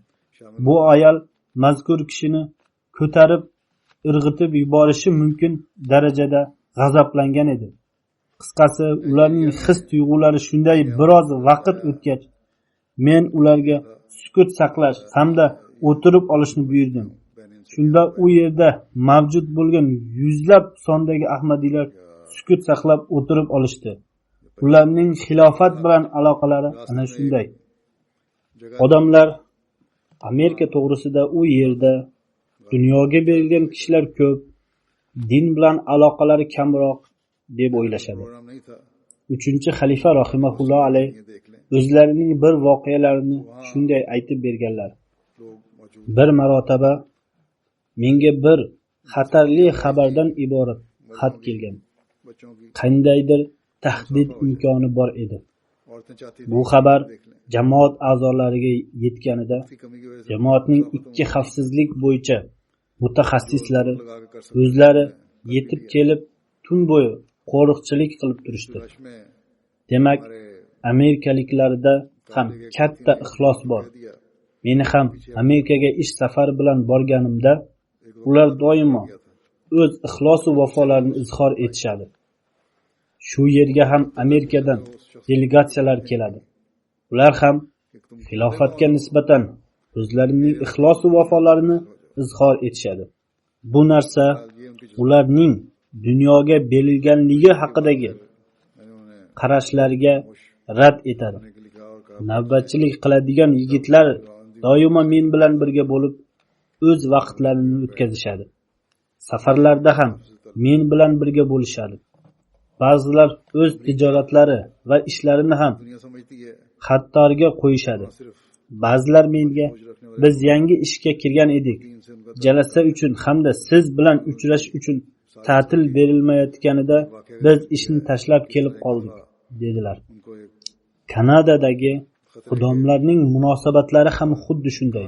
Bu ayol mazkur kishini ko'tarib, irg'itib yuborishi mumkin darajada g'azablangan edi. Qisqasi, ularning his-tuyg'ulari shunday biroz vaqt o'tgach, men ularga sukut saqlash hamda o'tirib olishni buyurdim. Shunda u yerda mavjud bo'lgan yuzlab sondagi ahmadiylar sukut saqlab o'tirib olishdi. Ularning xilofat bilan aloqalari ana shunday. Odamlar Amerika to'g'risida u yerda dunyoga berilgan kishilar ko'p, din bilan aloqalari kamroq deb o'ylashadi. Program नहीं था 3-xalifa rahimahulloh alayh ये देख लें o'zlarining bir voqealarini shunday aytib berganlar. लोग मौजूद Bir marotaba menga bir xatarli xabardan iborat xat kelgan. बच्चों की Qandaydir tahdid imkoni bor edi. औरतें चाहती Bu xabar jamoat a'zolariga yetganida थी कमी की वजह से jamoatning ikki xavfsizlik bo'yicha mutaxassislari लगा के कर सकते o'zlari yetib kelib tun bo'yi qo'riqchilik qilib turishdi. Rush में Demak, हमारे Amerikaliklarda ham katta ixlos bor. दिया Meni ham Amerikaga ish safari bilan borganimda ular doimo o'z ixlos va vafolarini izhor etishadi. Shu yerga ham Amerikadan delegatsiyalar keladi. Ular ham xilofatga nisbatan o'zlarining ixlos va vafolarini izhor etishadi. Bu narsa ularning dunyoga berilganligi haqidagi मैंने उन्हें qarashlariga rad etadi. के लिए कहा और कहा Navbatchilik qiladigan yigitlar doimo men bilan birga bo'lib o'z vaqtlarini o'tkazishadi. Safarlarda ham men bilan birga bo'lishadi. Ba'zilar o'z tijoratlari va ishlarini ham दुनिया समझती है xattorga qo'yishadi. सिर्फ Ba'zilar menga biz yangi ishga kirgan edik. इनसे उनका Jalasa uchun hamda siz bilan uchrashish uchun ta'til berilmayotganida biz ishni tashlab kelib qoldik dedilar. उनको एक Kanadadagi xudomlarning munosabatlari ham xuddi shunday.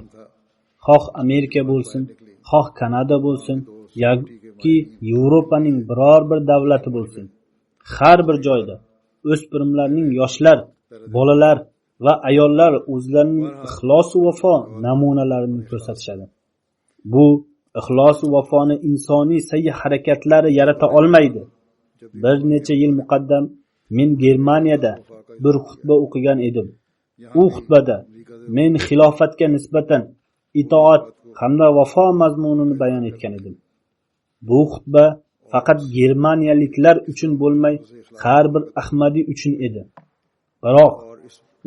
Xoh Amerika bo'lsin, xoh Kanada bo'lsin, yoki Yevropaning biror bir davlati bo'lsin. Har bir joyda o'spirimlarning yoshlar, bolalar va ayollar o'zlarining ixlos va vafo namunalarini ko'rsatishadi. Bu ixlos va vafoni insoniy sa'y harakatlari yarata olmaydi. Bir necha yil muqaddam men Germaniyada bir xutba o'qigan edim. U xutbada men xilofatga nisbatan itoat hamda vafo mazmunini bayon etgan edim. Bu xutba faqat germaniyaliklar uchun bo'lmay, har bir ahmadiy uchun edi. Biroq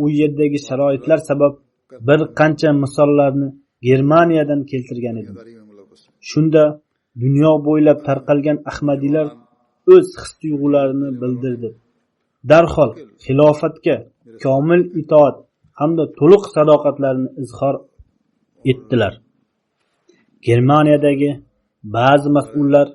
u yerdagi sharoitlar sabab bir qancha misollarni Germaniyadan keltirgan edim. दारी में मुलव्वस Shunda dunyo bo'ylab tarqalgan ahmadiylar o'z his-tuyg'ularini bildirdi. Darhol xilofatga komil itoat hamda to'liq sadoqatlarini izhor etdilar. Germaniyadagi ba'zi mas'ullar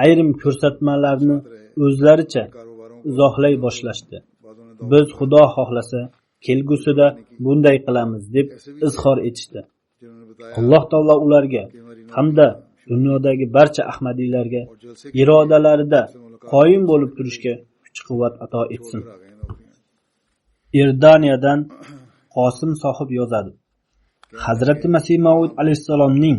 ayrim ko'rsatmalarni o'zlaricha कारोबारों izohlay boshlashdi. बादों ने Biz Xudo xohlasa kelgusida bunday qilamiz deb izhor etishdi. जिन्होंने बताया Alloh taolo ularga hamda dunyodagi barcha ahmadiylarga और जलसे irodalarida qoyim bo'lib turishga kuch-quvvat ato etsin. आ गए नौकरियां Iordaniyadan Qosim sohib yozadi. Hazrati Masih Maud alayhissalomning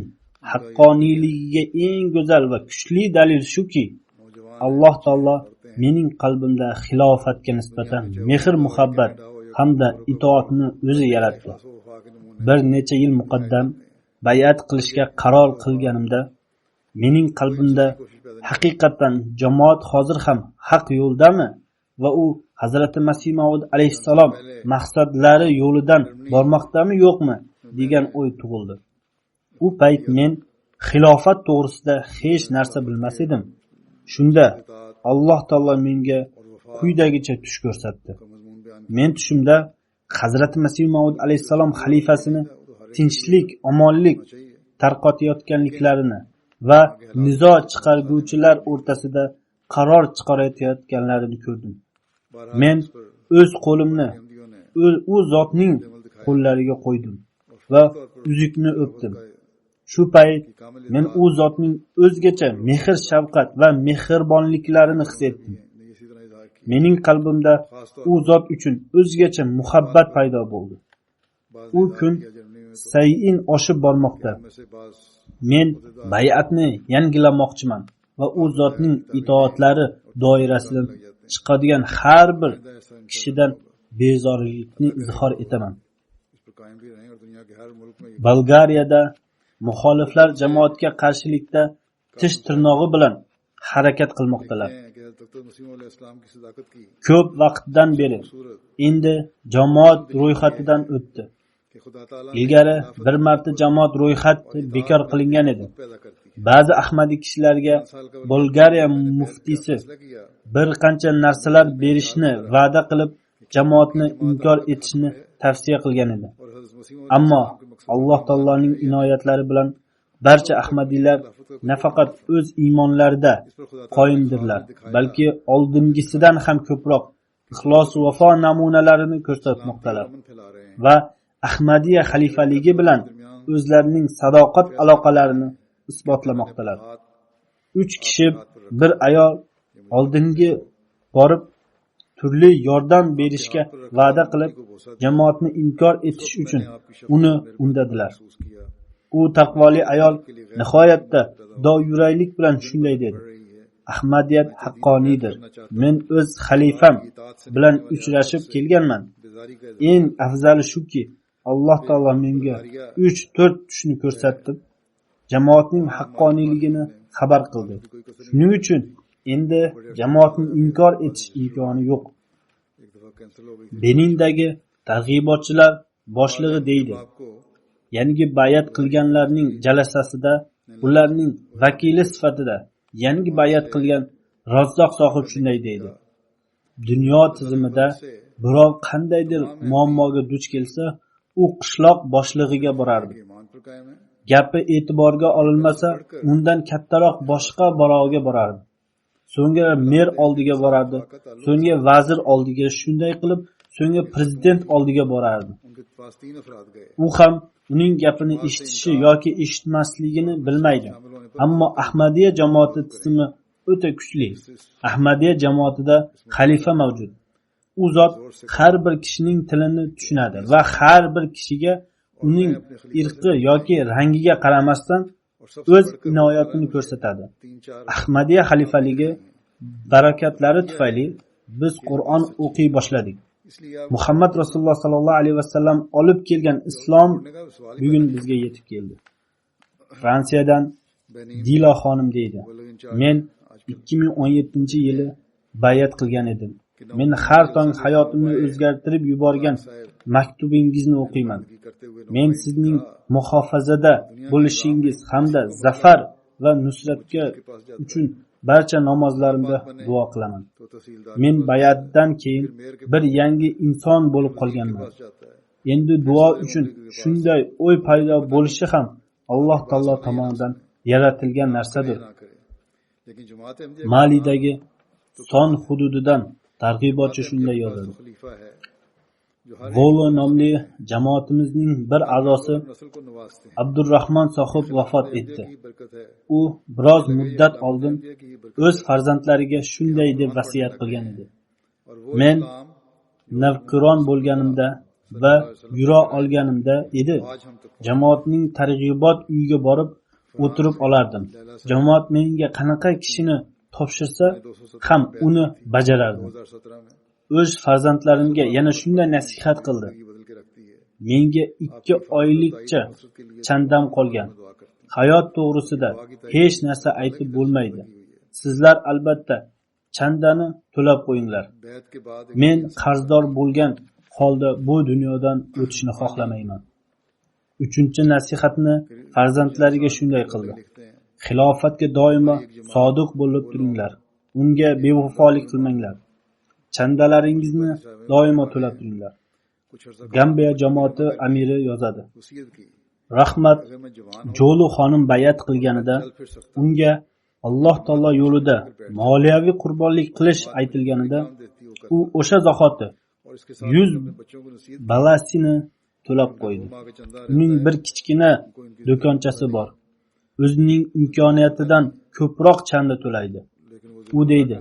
haqqoniyligiga eng go'zal va kuchli dalil shuki, नौजवान Alloh taolo mening qalbimda xilofatga nisbatan mehr-muhabbat hamda itoatni o'zi yaratdi. सो वफा के नमूने Bir necha yil muqaddam bay'at qilishga qaror qilganimda mening qalbimda haqiqatan jamoat hozir ham haq yo'ldami va u Hazrati Masih Maud alayhissalom maqsadlari yo'lidan bormoqdami yo'qmi degan o'y tug'ildi. U payt men xilofat to'g'risida hech narsa bilmas edim. Shunda Alloh taolo menga quyidagicha tush ko'rsatdi. Men tushimda Hazrati Masih Maud alayhissalom xalifasini tinchlik, omonlik tarqatayotganliklarini va nizo chiqarguvchilar o'rtasida qaror chiqarayotganlarini ko'rdim. Men o'z qo'limni u zotning qo'llariga qo'ydim va uzukni o'pdim. Shu payt men u zotning o'zgacha mehr shafqat va mehribonliklarini his etdim. Mening qalbimda u zot uchun o'zgacha muhabbat paydo bo'ldi. U kun sayin oshib bormoqda. Men bay'atni yangilamoqchiman va u zotning itoatlari doirasidan chiqadigan har bir kishidan bezorilikni izhor etaman. Bolgariyada muxoliflar jamoatga qarshilikda tish tirnog'i bilan harakat qilmoqdalar. Ko'p vaqtdan beri endi jamoat ro'yxatidan o'tdi. Ilgari bir marta jamoat ro'yxati bekor qilingan edi. Ba'zi ahmadiy kishilarga Bolgariya muftiysi bir qancha narsalar berishni va'da qilib, jamoatni inkor etishni tavsiya qilgan edi. Ammo Alloh taoloning inoyatlari bilan barcha ahmadiylar nafaqat o'z iymonlarida qoyimdirlar, balki oldingisidan ham ko'proq ixlos va vafo namunalarini ko'rsatmoqdalar va Ahmadiya xalifaligi bilan o'zlarining sadoqat aloqalarini isbotlamoqdalar. 3 kishi bir ayol oldingi borib turli yordam berishga va'da qilib, jamoatni inkor etish uchun uni undadilar. U taqvoli ayol nihoyatda doyuraylik bilan shunday dedi: Ahmadiyat haqqoniydir. Men o'z xalifam bilan uchrashib kelganman. Eng afzali shuki, Alloh taolo menga 3-4 tushni ko'rsatib, jamoatning haqqoniyligini xabar qildi. Shuning uchun endi jamoatni inkor etish imkoni yo'q. Benindagi targ'ibotchilar boshlig'i deydi: yangi bay'at qilganlarning jalasasida ularning vakili sifatida yangi bay'at qilgan Razzoq sohib shunday deydi: dunyo tizimida birov qandaydir muammoga duch kelsa, u qishloq boshlig'iga borardi. Gapi e'tiborga olinmasa, undan kattaroq boshqa birovga borardi. So'ngra mer oldiga borardi, so'ngra vazir oldiga, shunday qilib, so'ngra prezident oldiga borardi. U ham uning gapini eshitishi yoki eshitmasligini bilmaydi. Ammo Ahmadiya jamoati tizimi o'ta kuchli. Ahmadiya jamoatida xalifa mavjud. U zot har bir kishining tilini tushunadi va har bir kishiga uning irqi yoki rangiga qaramasdan o'z inoyatini ko'rsatadi. Ahmadiya xalifaligi barakatlari tufayli biz Qur'on o'qiy boshladik. Muhammad Rasululloh sallallohu alayhi vasallam olib kelgan islom bugun bizga yetib keldi. Fransiyadan Dilo xonim deydi: men 2017-yili bay'at qilgan edim. Men har tong hayotimni o'zgartirib yuborgan maktubingizni o'qiyman. Men sizning muhofazada bo'lishingiz hamda zafar va nusratga uchun barcha namozlarimda duo qilaman. Men bay'atdan keyin bir yangi inson bo'lib qolganman. Endi duo uchun shunday o'y paydo bo'lishi ham Alloh taolo tomonidan yaratilgan narsadir. Malidagi Son hududidan targ'ibotchi shunday yozadi: Volo nomli jamoatimizning bir a'zosi Abdurrahmon sohib vafot etdi. U biroz muddat oldin o'z farzandlariga shunday deb vasiyat qilgan edi: men navqiron bo'lganimda va yura olganimda edi, jamoatning targ'ibot uyiga borib o'tirib olardim. Jamoat menga qanaqa kishini topshirsa ham uni bajarardim. O'z farzandlarimga yana shunday nasihat qildi: menga 2 oylikcha chandam qolgan. Hayot to'g'risida hech narsa aytib bo'lmaydi. Sizlar albatta chandani to'lab qo'yinglar. बैत के बाद Men qarzdor bo'lgan holda bu dunyodan o'tishni xohlamayman. Uchinchi nasihatni farzandlariga shunday qildi: लिखते हैं xilofatga doimo sodiq bo'lib turinglar. Unga bevafolik qilmanglar. Chandalaringizni doimo to'lab turinglar. कुछ अर्सा Gambiya jamoati amiri yozadi. वसीयत की Rahmat अगर मैं जवान Jolu xonim bayat qilganida चल फिर सकता unga Alloh taolo yo'lida moliyaviy qurbonlik qilish aytilganida काम देती हो u o'sha zahoti और इसके साथ 100 अपने बच्चों को नसीहत balasini to'lab qo'ydi. माँ के चंदा Uning bir kichkina do'konchasi bor. O'zining imkoniyatidan ko'proq chanda to'laydi. लेकिन वो U deydi: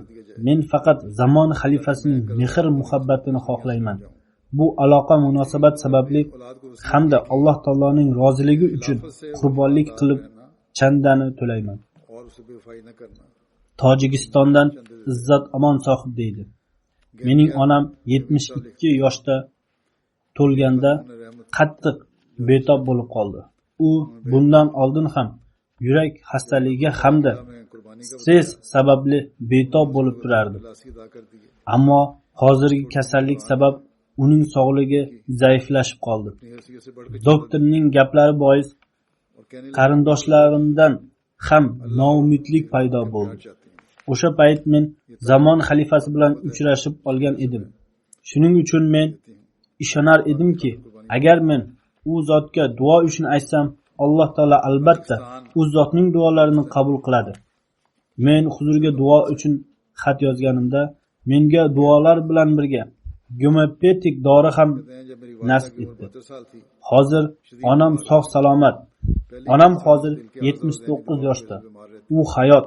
"Men faqat zamon xalifasining mehr-muhabbatini xohlayman. Bu aloqa munosabat sababli औलाद को hamda Alloh taoloning roziligi uchun qurbonlik qilib chandani to'layman." और उसे बेवफाई न करना Tojikistondan Izzat Amon sohib deydi: "Mening onam 72 yoshda to'lganda qattiq betob bo'lib qoldi. U bundan oldin ham yurak xastaligi hamda मैं कुर्बानी का stress sababli betob bo'lib turardi. लासी अदा कर दी Ammo hozirgi kasallik sabab uning sog'ligi zaiflashib qoldi. अपनी हैसियत से बढ़कर Doktorning gaplari bois और कहने qarindoshlarimdan ham noumidlik paydo bo'ldi. चाहती हैं O'sha payt men zamon xalifasi bilan uchrashib olgan edim. Shuning uchun men ishonar edimki, agar men u zotga duo uchun aytsam, Alloh taolo albatta u zotning duolarini qabul qiladi. Men huzurga duo uchun xat yozganimda menga duolar bilan birga gomeopatik dori ham जब मेरी nasib etdi. 72 साल थी Hozir onam sog' salomat. Onam hozir 79 yoshda. U hayot.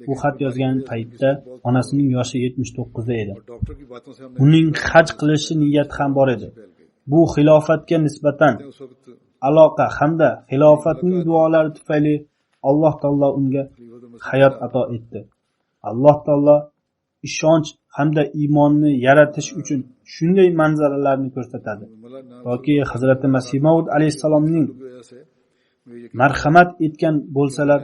U xat yozgan paytda onasining yoshi 79 edi. Doctor की बातों से हमने Uning haj qilishi niyati ham bor edi. फैल गई Bu xilofatga nisbatan उस वक्त aloqa hamda xilofatning duolari tufayli Alloh taolo unga hayot ato etdi. Alloh taolo ishonch hamda iymonni yaratish uchun shunday manzaralarni ko'rsatadi. Toki Hazrati Masih Maud alayhisalomning की वजह से मुझे यकीन marhamat etgan bo'lsalar,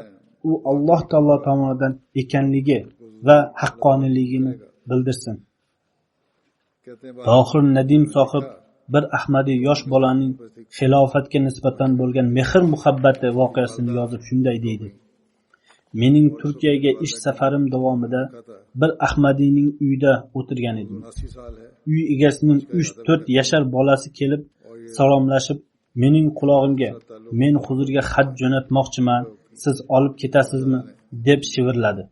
u Alloh taolo tomonidan ekanligi va haqqoniyligini bildirsin. कहते हैं Tohir Nadim sohib bir Ahmadiy yosh bolaning xilofatga nisbatan bo'lgan mehr-muhabbati voqeasini yozib shunday deydi: Mening Turkiyaga ish safarim davomida bir Ahmadiyning uyida o'tirgan edim. 80 साल है Uy egasining 3-4 yashar bolasi kelib salomlashib, mening qulog'imga "Men huzurga xat jo'natmoqchiman, siz olib ketasizmi?" deb shivirladi.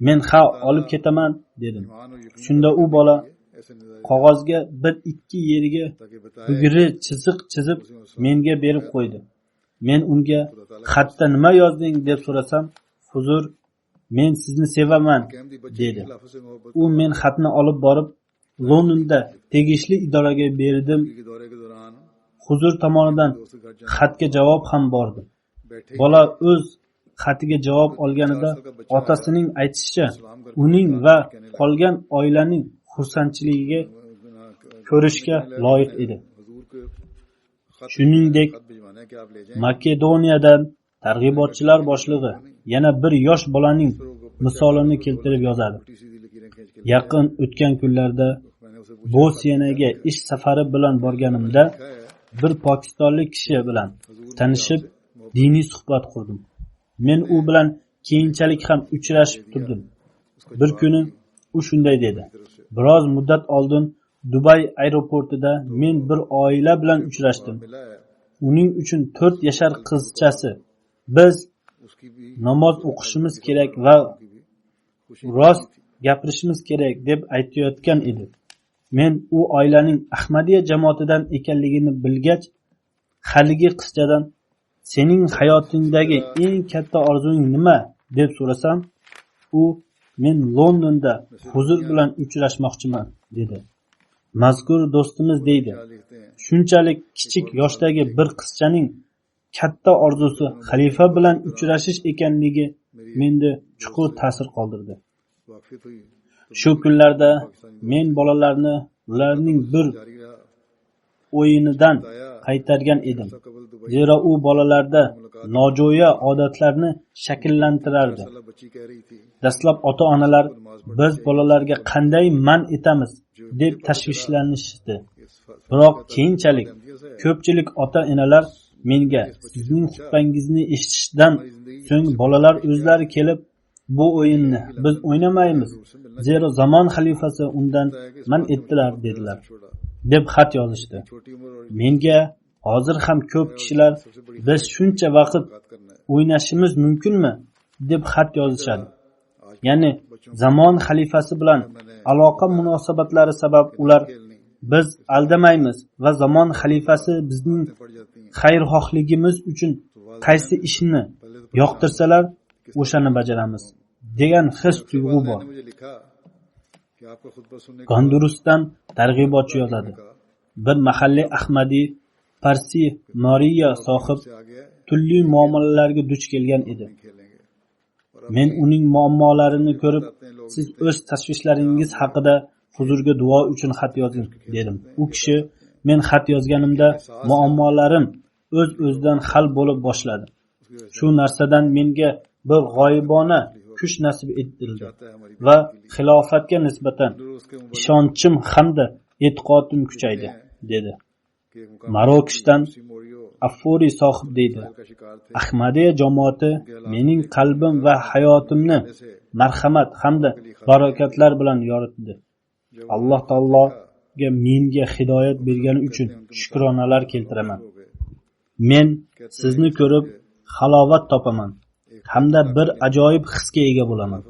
Men "Ha, olib ketaman" dedim. ईमान और यकीन Shunda u bola ऐसे नजर qog'ozga bir ikki yeriga ताकि बताए bugri chiziq chizib menga berib qo'ydi. Men unga "Xatda nima yozding?" deb so'rasam, "Huzur, men sizni sevaman" कहमदी बच्चे dedi. की खिलाफत से मोहब्बत U men xatni olib borib Londonda tegishli idoraga berdim. के दौरे के दौरान Huzur tomonidan दोस्त घर जाने xatga javob ham bordi. बैठे Bola o'z xatiga javob olganida otasining aytishicha, uning va qolgan oilaning xursandchiligiga ko'rishga loyiq edi. हुजूर के खत Shuningdek, खत भिजवाना है कि आप ले जाएं Makedoniyadan targ'ibotchilar boshlig'i yana bir yosh bolaning misolini keltirib yozadi. छोटी सीधी लकीरें खींच के Yaqin o'tgan kunlarda मैंने उसे Bosniyaga ish safari bilan borganimda bir pokistonlik kishi bilan tanishib diniy suhbat qurdim. Men u bilan keyinchalik ham uchrashib turdim. Bir kuni u shunday dedi: "Biroz muddat oldin Dubay aeroportida men bir oila bilan uchrashdim. मिला है Uning uchun 4 yashar qizchasi. Biz उसकी भी namoz o'qishimiz kerak va rost gapirishimiz kerak deb aytayotgan edi. Men u oilaning Ahmadiya jamoatidan ekanligini bilgach, haligi qizchadan "Sening hayotingdagi eng katta orzung nima?" deb so'rasam, u "Men Londonda huzur bilan uchrashmoqchiman" dedi. Mazkur do'stimiz deydi: क्या लिखते हैं Shunchalik kichik yoshdagi bir qizchaning katta orzusi xalifa bilan uchrashish ekanligi menda chuqur ta'sir qoldirdi. वाकफियत हुई Shu kunlarda men bolalarni ularning bir जारी रहा o'yinidan qaytargan edim. कबल Dubai Zero u bolalarda nojo'ya odatlarni shakllantirardi. साला बच्ची कह रही थी Dastlab ota-onalar biz bolalarga qanday man etamiz deb tashvishlanishdi. Biroq keyinchalik ko'pchilik ota-onalar menga sizning xutbangizni eshitishdan so'ng bolalar o'zlari kelib bu o'yinni biz o'ynamaymiz, zero zamon xalifasi undan man etdilar dedilar deb xat yozishdi. Menga hozir ham ko'p kishilar biz shuncha vaqt o'ynashimiz mumkinmi deb xat yozishadi. Ya'ni zamon xalifasi bilan aloqa munosabatlari sabab ular biz aldamaymiz va zamon xalifasi bizning xayrixohligimiz uchun qaysi ishni yoqtirsalar o'shani bajaramiz degan his tuyg'u bor. Gondurusdan targ'ibotchi yozadi. Bir mahalliy Ahmadiy Parsi Moriya sohib turli muammolarga duch kelgan edi. Men uning muammolarini ko'rib, siz o'z tashvishlaringiz haqida huzurga duo uchun xat yozing dedim. U kishi men xat yozganimda muammolarim o'z-o'zidan hal bo'lib boshladi. Shu narsadan menga bir g'oyibona kuch nasib etildi va xilofatga nisbatan ishonchim hamda e'tiqodim kuchaydi dedi. Marokishdan Affori sohib deydi. Ahmadiya jamoati mening qalbim va hayotimni marhamat hamda barokatlar bilan yoritdi. Alloh taologa menga hidoyat bergani uchun shukronalar keltiraman. Men sizni ko'rib halovat topaman hamda bir ajoyib hisga ega bo'laman.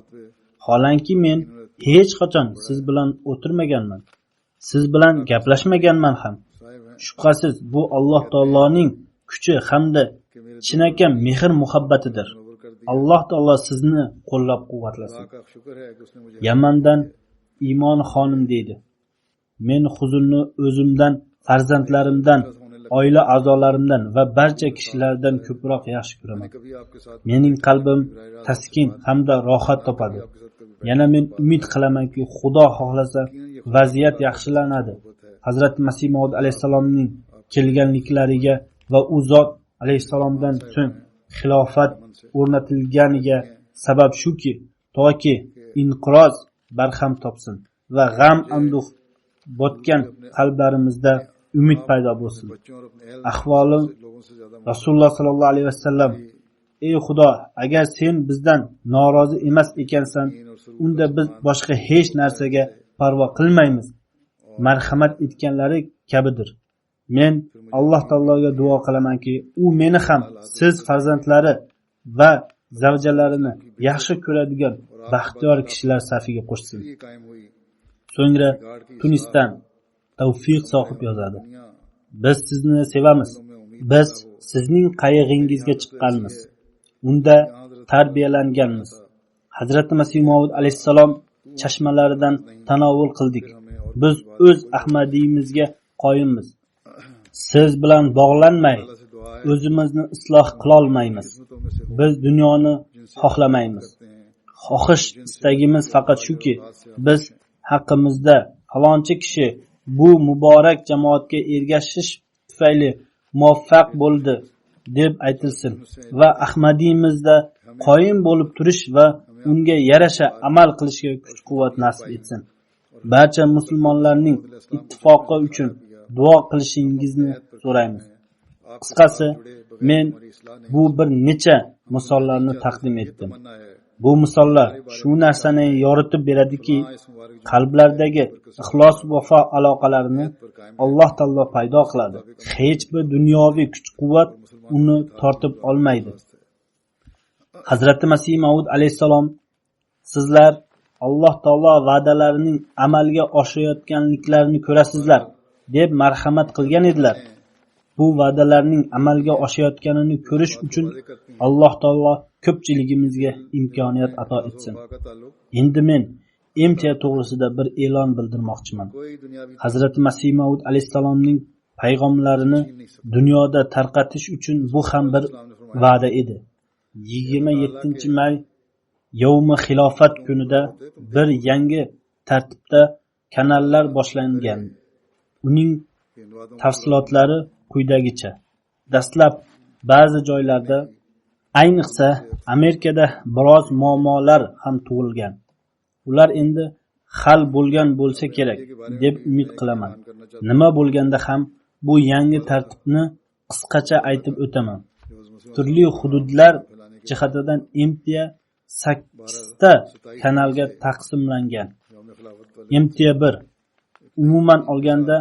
Holanki men hech qachon siz bilan o'tirmaganman, siz bilan gaplashmaganman ham. Shubhasiz bu Alloh taoloning kuchi hamda chinakam mehr muhabbatidir. Alloh taolo sizni qo'llab-quvvatlasin. Yamandan Iymon xonim deydi. Men huzurni o'zimdan, farzandlarimdan, oila a'zolarimdan va barcha kishilardan ko'proq yaxshi ko'raman. Mening qalbim taskin hamda rohat topadi. Yana men umid qilamanki, Xudo xohlasa vaziyat yaxshilanadi. Hazrat Masih Maud alayhisalomning kelganliklariga va u zot alayhisalomdan so'ng xilofat o'rnatilganiga sabab shuki, toki inqiroz barham topsin va g'am anduh botgan qalblarimizda umid paydo bo'lsin. Ahvolim Rasululloh sallallohu alayhi vasallam: ey Xudo, agar sen bizdan norozi emas ekansan, unda biz boshqa hech narsaga parvo qilmaymiz. Marhamat etganlari kabidir. Men Alloh taologa duo qilamanki, u meni ham siz farzandlari va zavjalarini yaxshi ko'radigan baxtiyor kishilar safiga qo'shsin. So'ngra Tunisdan Tavfiq sohib yozadi. Biz sizni sevamiz. Biz sizning qayig'ingizga chiqqanmiz. Unda tarbiyalanganmiz. Hazrat Masih Maud alayhisalom chashmalaridan tanovul qildik. Biz o'z Ahmadiyimizga qoyilmiz. Siz bilan bog'lanmay o'zimizni isloh qila olmaymiz. Biz dunyoni xohlamaymiz. Xohish istagimiz faqat shuki, biz haqqimizda falonchi kishi bu muborak jamoatga ergashish tufayli muvaffaq bo'ldi deb aytilsin va Ahmadiyimizda qoyim bo'lib turish va unga yarasha amal qilishga kuch-quvvat nasib etsin. Barcha musulmonlarning ittifoqi uchun duo qilishingizni so'raymiz. Qisqasi, men bu bir necha misollarni taqdim etdim. Bu misollar shu narsani yoritib beradiki, qalblardagi ixlos va vafo aloqalarini Alloh taolo paydo qiladi. Hech bir dunyoviy kuch-quvvat uni tortib olmaydi. Hazrat Masih Maud alayhisalom: sizlar Alloh taolo va'dalarining amalga oshayotganliklarini ko'rasizlar deb marhamat qilgan edilar. Bu va'dalarning amalga oshayotganini ko'rish uchun Alloh taolo ko'pchiligimizga imkoniyat ato etsin. Endi men MTA to'g'risida bir e'lon bildirmoqchiman. Hazrat Masih Maud alayhisalomning payg'amlarini dunyoda tarqatish uchun bu ham bir va'da edi. 27-may Yawmi xilofat kunida bir yangi tartibda kanallar boshlangan. Uning tafsilotlari quyidagicha. Dastlab ba'zi joylarda Ayniqsa, Amerikada biroz muammolar ham tug'ilgan. Ular endi hal bo'lgan bo'lsa kerak, deb umid qilaman. Nima bo'lganda ham bu yangi tartibni qisqacha aytib o'taman. Turli hududlar jihatidan MTA 8 ta kanalga taqsimlangan. MTA 1 umuman olganda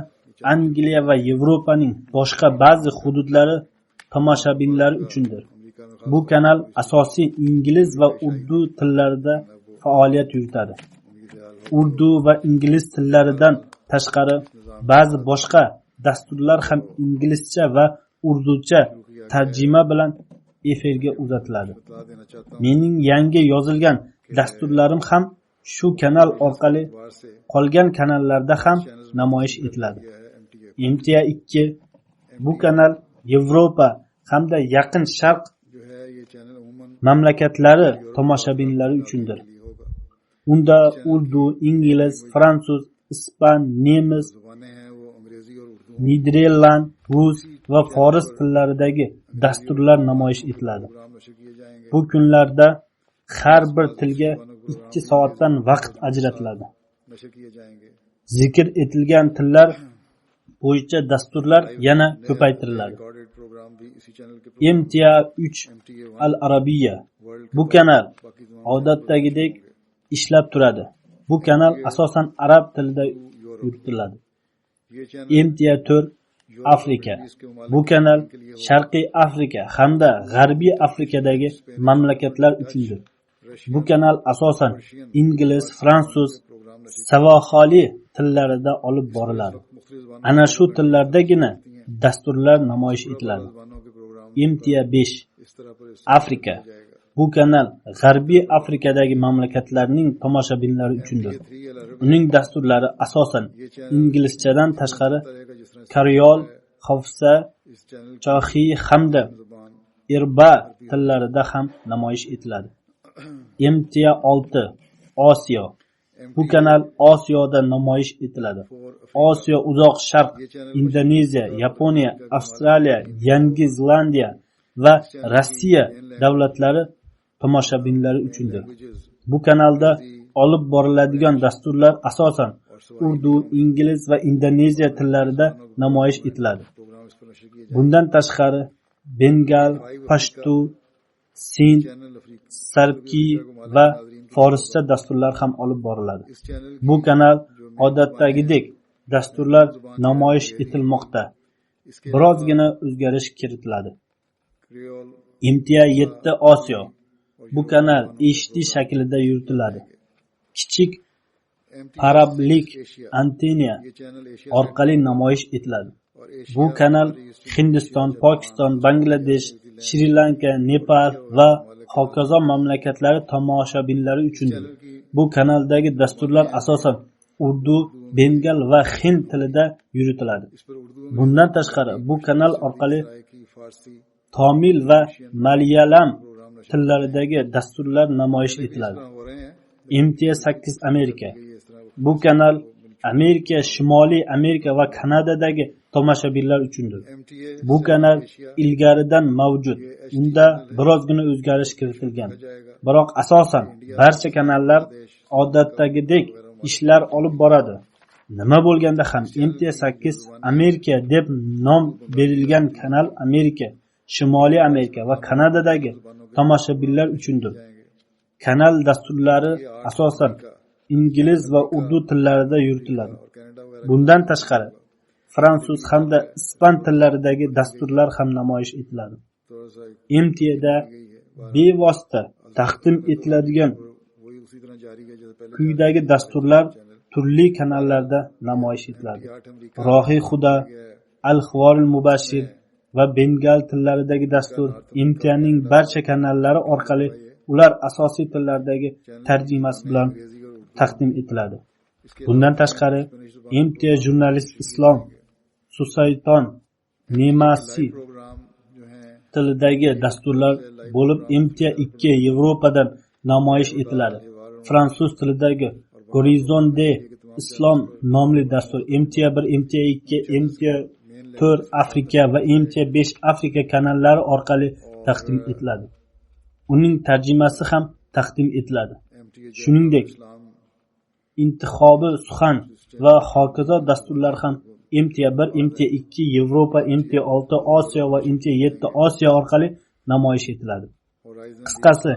Angliya va Yevropaning boshqa ba'zi hududlari tomoshabinlari uchundir. Bu kanal asosiy ingliz va urdu tillarida faoliyat yuritadi. Urdu va ingliz tillaridan tashqari ba'zi boshqa dasturlar ham inglizcha va urducha tarjima bilan efirga uzatiladi. Mening yangi yozilgan dasturlarim ham shu kanal orqali qolgan kanallarda ham namoyish etiladi. MTA 2 bu kanal Yevropa hamda Yaqin Sharq mamlakatlari tomoshabinlari uchundir. Unda urdu, ingliz, fransuz, ispan, nemis, niderland, rus va foris tillaridagi dasturlar namoyish etiladi. Bu kunlarda har bir tilga 2 soatdan vaqt ajratiladi. Zikr etilgan tillar bo'yicha dasturlar yana ko'paytiriladi. MTA 3 Al-Arabiya bu kanal odatdagidek ishlab turadi. Bu kanal asosan arab tilida yuritiladi. MTA 4 Afrika bu kanal Sharqiy Afrika hamda G'arbiy Afrikadagi mamlakatlar uchundir. Bu kanal asosan ingliz, fransuz, savohili tillarida olib boriladi. Ana shu tillardagina dasturlar namoyish etiladi. MTA 5 Afrika bu kanal G'arbiy Afrikadagi mamlakatlarning tomoshabinlari uchundir. Uning dasturlari asosan inglizchadan tashqari Karyol, Hafsa, Chohi hamda Irba tillarida ham namoyish etiladi. MTA 6 Osiyo bu kanal Osiyoda namoyish etiladi. Osiyo, Uzoq Sharq, Indoneziya, Yaponiya, Avstraliya, Yangi Zelandiya va Rossiya davlatlari tomoshabinlari uchundir. Bu kanalda olib boriladigan dasturlar asosan urdu, ingliz va indoneziya tillarida namoyish etiladi. Bundan tashqari bengal, pashtu, sind, sarki va forischa dasturlar ham olib boriladi. Bu kanal odatdagidek dasturlar namoyish etilmoqda. Birozgina o'zgarish kiritiladi. MTA 7 Osiyo bu kanal HD shaklida yuritiladi. Kichik parablik antenna orqali namoyish etiladi. Bu kanal Hindiston, Pokiston, Bangladesh, Shri Lanka, Nepal va hokazo mamlakatlari tomoshabinlari uchundir. Bu kanaldagi dasturlar asosan urdu, bengal va hind tilida yuritiladi. Bundan tashqari bu kanal orqali Tamil va Malayalam tillaridagi dasturlar namoyish etiladi. MTA 8 Amerika bu kanal Amerika, Shimoliy Amerika va Kanadadagi tomoshabinlar uchundir. Bu kanal ilgaridan mavjud. Unda birozgina o'zgarish kiritilgan. Biroq asosan barcha kanallar odatdagidek ishlar olib boradi. Nima bo'lganda ham MTA 8 Amerika deb nom berilgan kanal Amerika, Shimoliy Amerika va Kanadadagi tomoshabinlar uchundir. Kanal dasturlari asosan ingliz va urdu tillarida yuritiladi. Bundan tashqari fransuz hamda ispan tillaridagi dasturlar ham namoyish etiladi. MTA'da bevosita taqdim etiladigan quyidagi dasturlar turli kanallarda namoyish etiladi. Rohi Xuda, Al-Xvoril Mubashir va bengal tillaridagi dastur MTA'ning barcha kanallari orqali ular asosiy tillardagi tarjimasi bilan taqdim etiladi. Bundan tashqari MTA jurnalist Islom Susayton Nemasi tilidagi dasturlar bo'lib MTA 2 Yevropadan namoyish etiladi. Fransuz tilidagi Horizon de Islom nomli dastur MTA 1, MTA 2, MTA 4 Afrika va MTA 5 Afrika kanallari orqali taqdim etiladi. uning tarjimasi ham taqdim etiladi. MTA Shuningdek, Islam Intihobi Suxan va hokazo dasturlar ham MTA1, MTA2, Yevropa, MTA6, Osiyo va MTA7 Osiyo orqali namoyish etiladi. Horizon Qisqasi,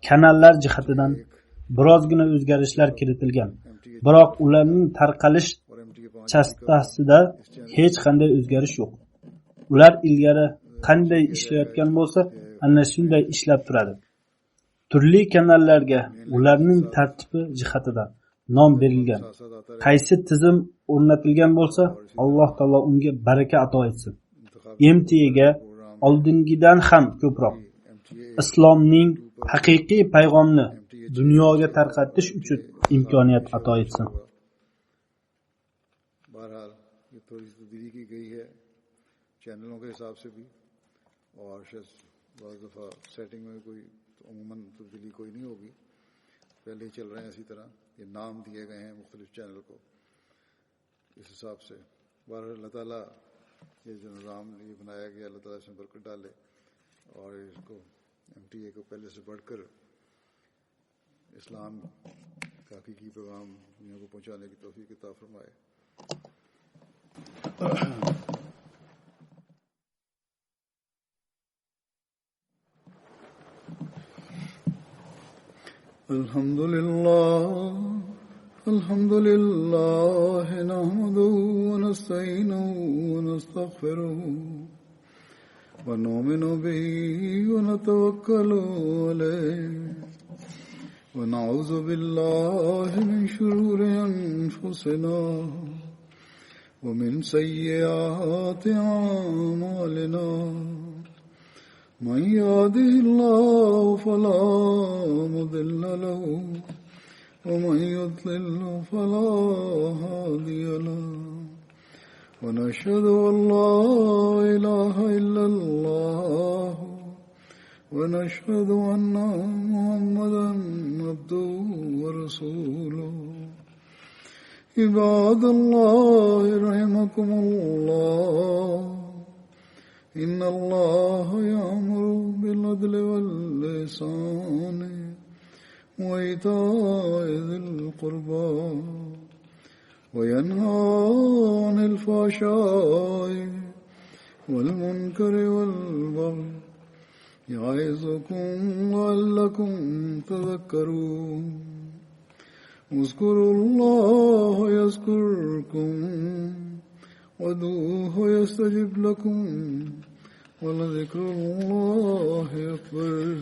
kanallar jihatidan birozgina o'zgarishlar kiritilgan, biroq ularning tarqalish और MTA 5 chastasida hech qanday o'zgarish yo'q. Ular ilgari qanday ishlayotgan bo'lsa, ana shunday ishlab turadi. Turli kanallarga ularning tartibi jihatidan nom berilgan. साथ आता है Qaysi tizim o'rnatilgan bo'lsa, Alloh taolo unga baraka ato etsin. MTA ga oldingidan ham ko'proq MTA islomning haqiqiy payg'omni dunyoga tarqatish uchun imkoniyat ato etsin. बहरहाल ये थोड़ी सी तब्दीली की गई है चैनलों के हिसाब से भी और शायद बहुत दफ़ा सेटिंग में कोई तो अमूमन तब्दीली कोई नहीं होगी पहले ही चल रहे हैं इसी तरह ये नाम दिए गए हैं मुख्तलिफ चैनल को इस हिसाब से बहरहाल अल्लाह ताला ये जो निज़ाम ये बनाया गया अल्लाह ताला इसमें बरकत डाले और इसको MTA को पहले से बढ़कर इस्लाम का हकीकी पैगाम दुनिया को पहुँचाने की तौफीक अता फरमाए الحمد لله نحمده ونستعينه ونستغفره ونؤمن به ونتوكل عليه ونعوذ بالله من شرور أنفسنا ومن سيئات أعمالنا من يهده الله فلا مضل له ومن يضلل فلا هادي له ونشهد أن لا إله إلا الله ونشهد أن محمدا عبده ورسوله عباد الله رحمكم الله إن الله يأمر بالعدل والإحسان وإيتاء ذي القربى وينهى عن الفحشاء والمنكر والبغي يعظكم لعلكم تذكرون اذكروا الله يذكركم وادعوه يستجب لكم ولذكر الله أكبر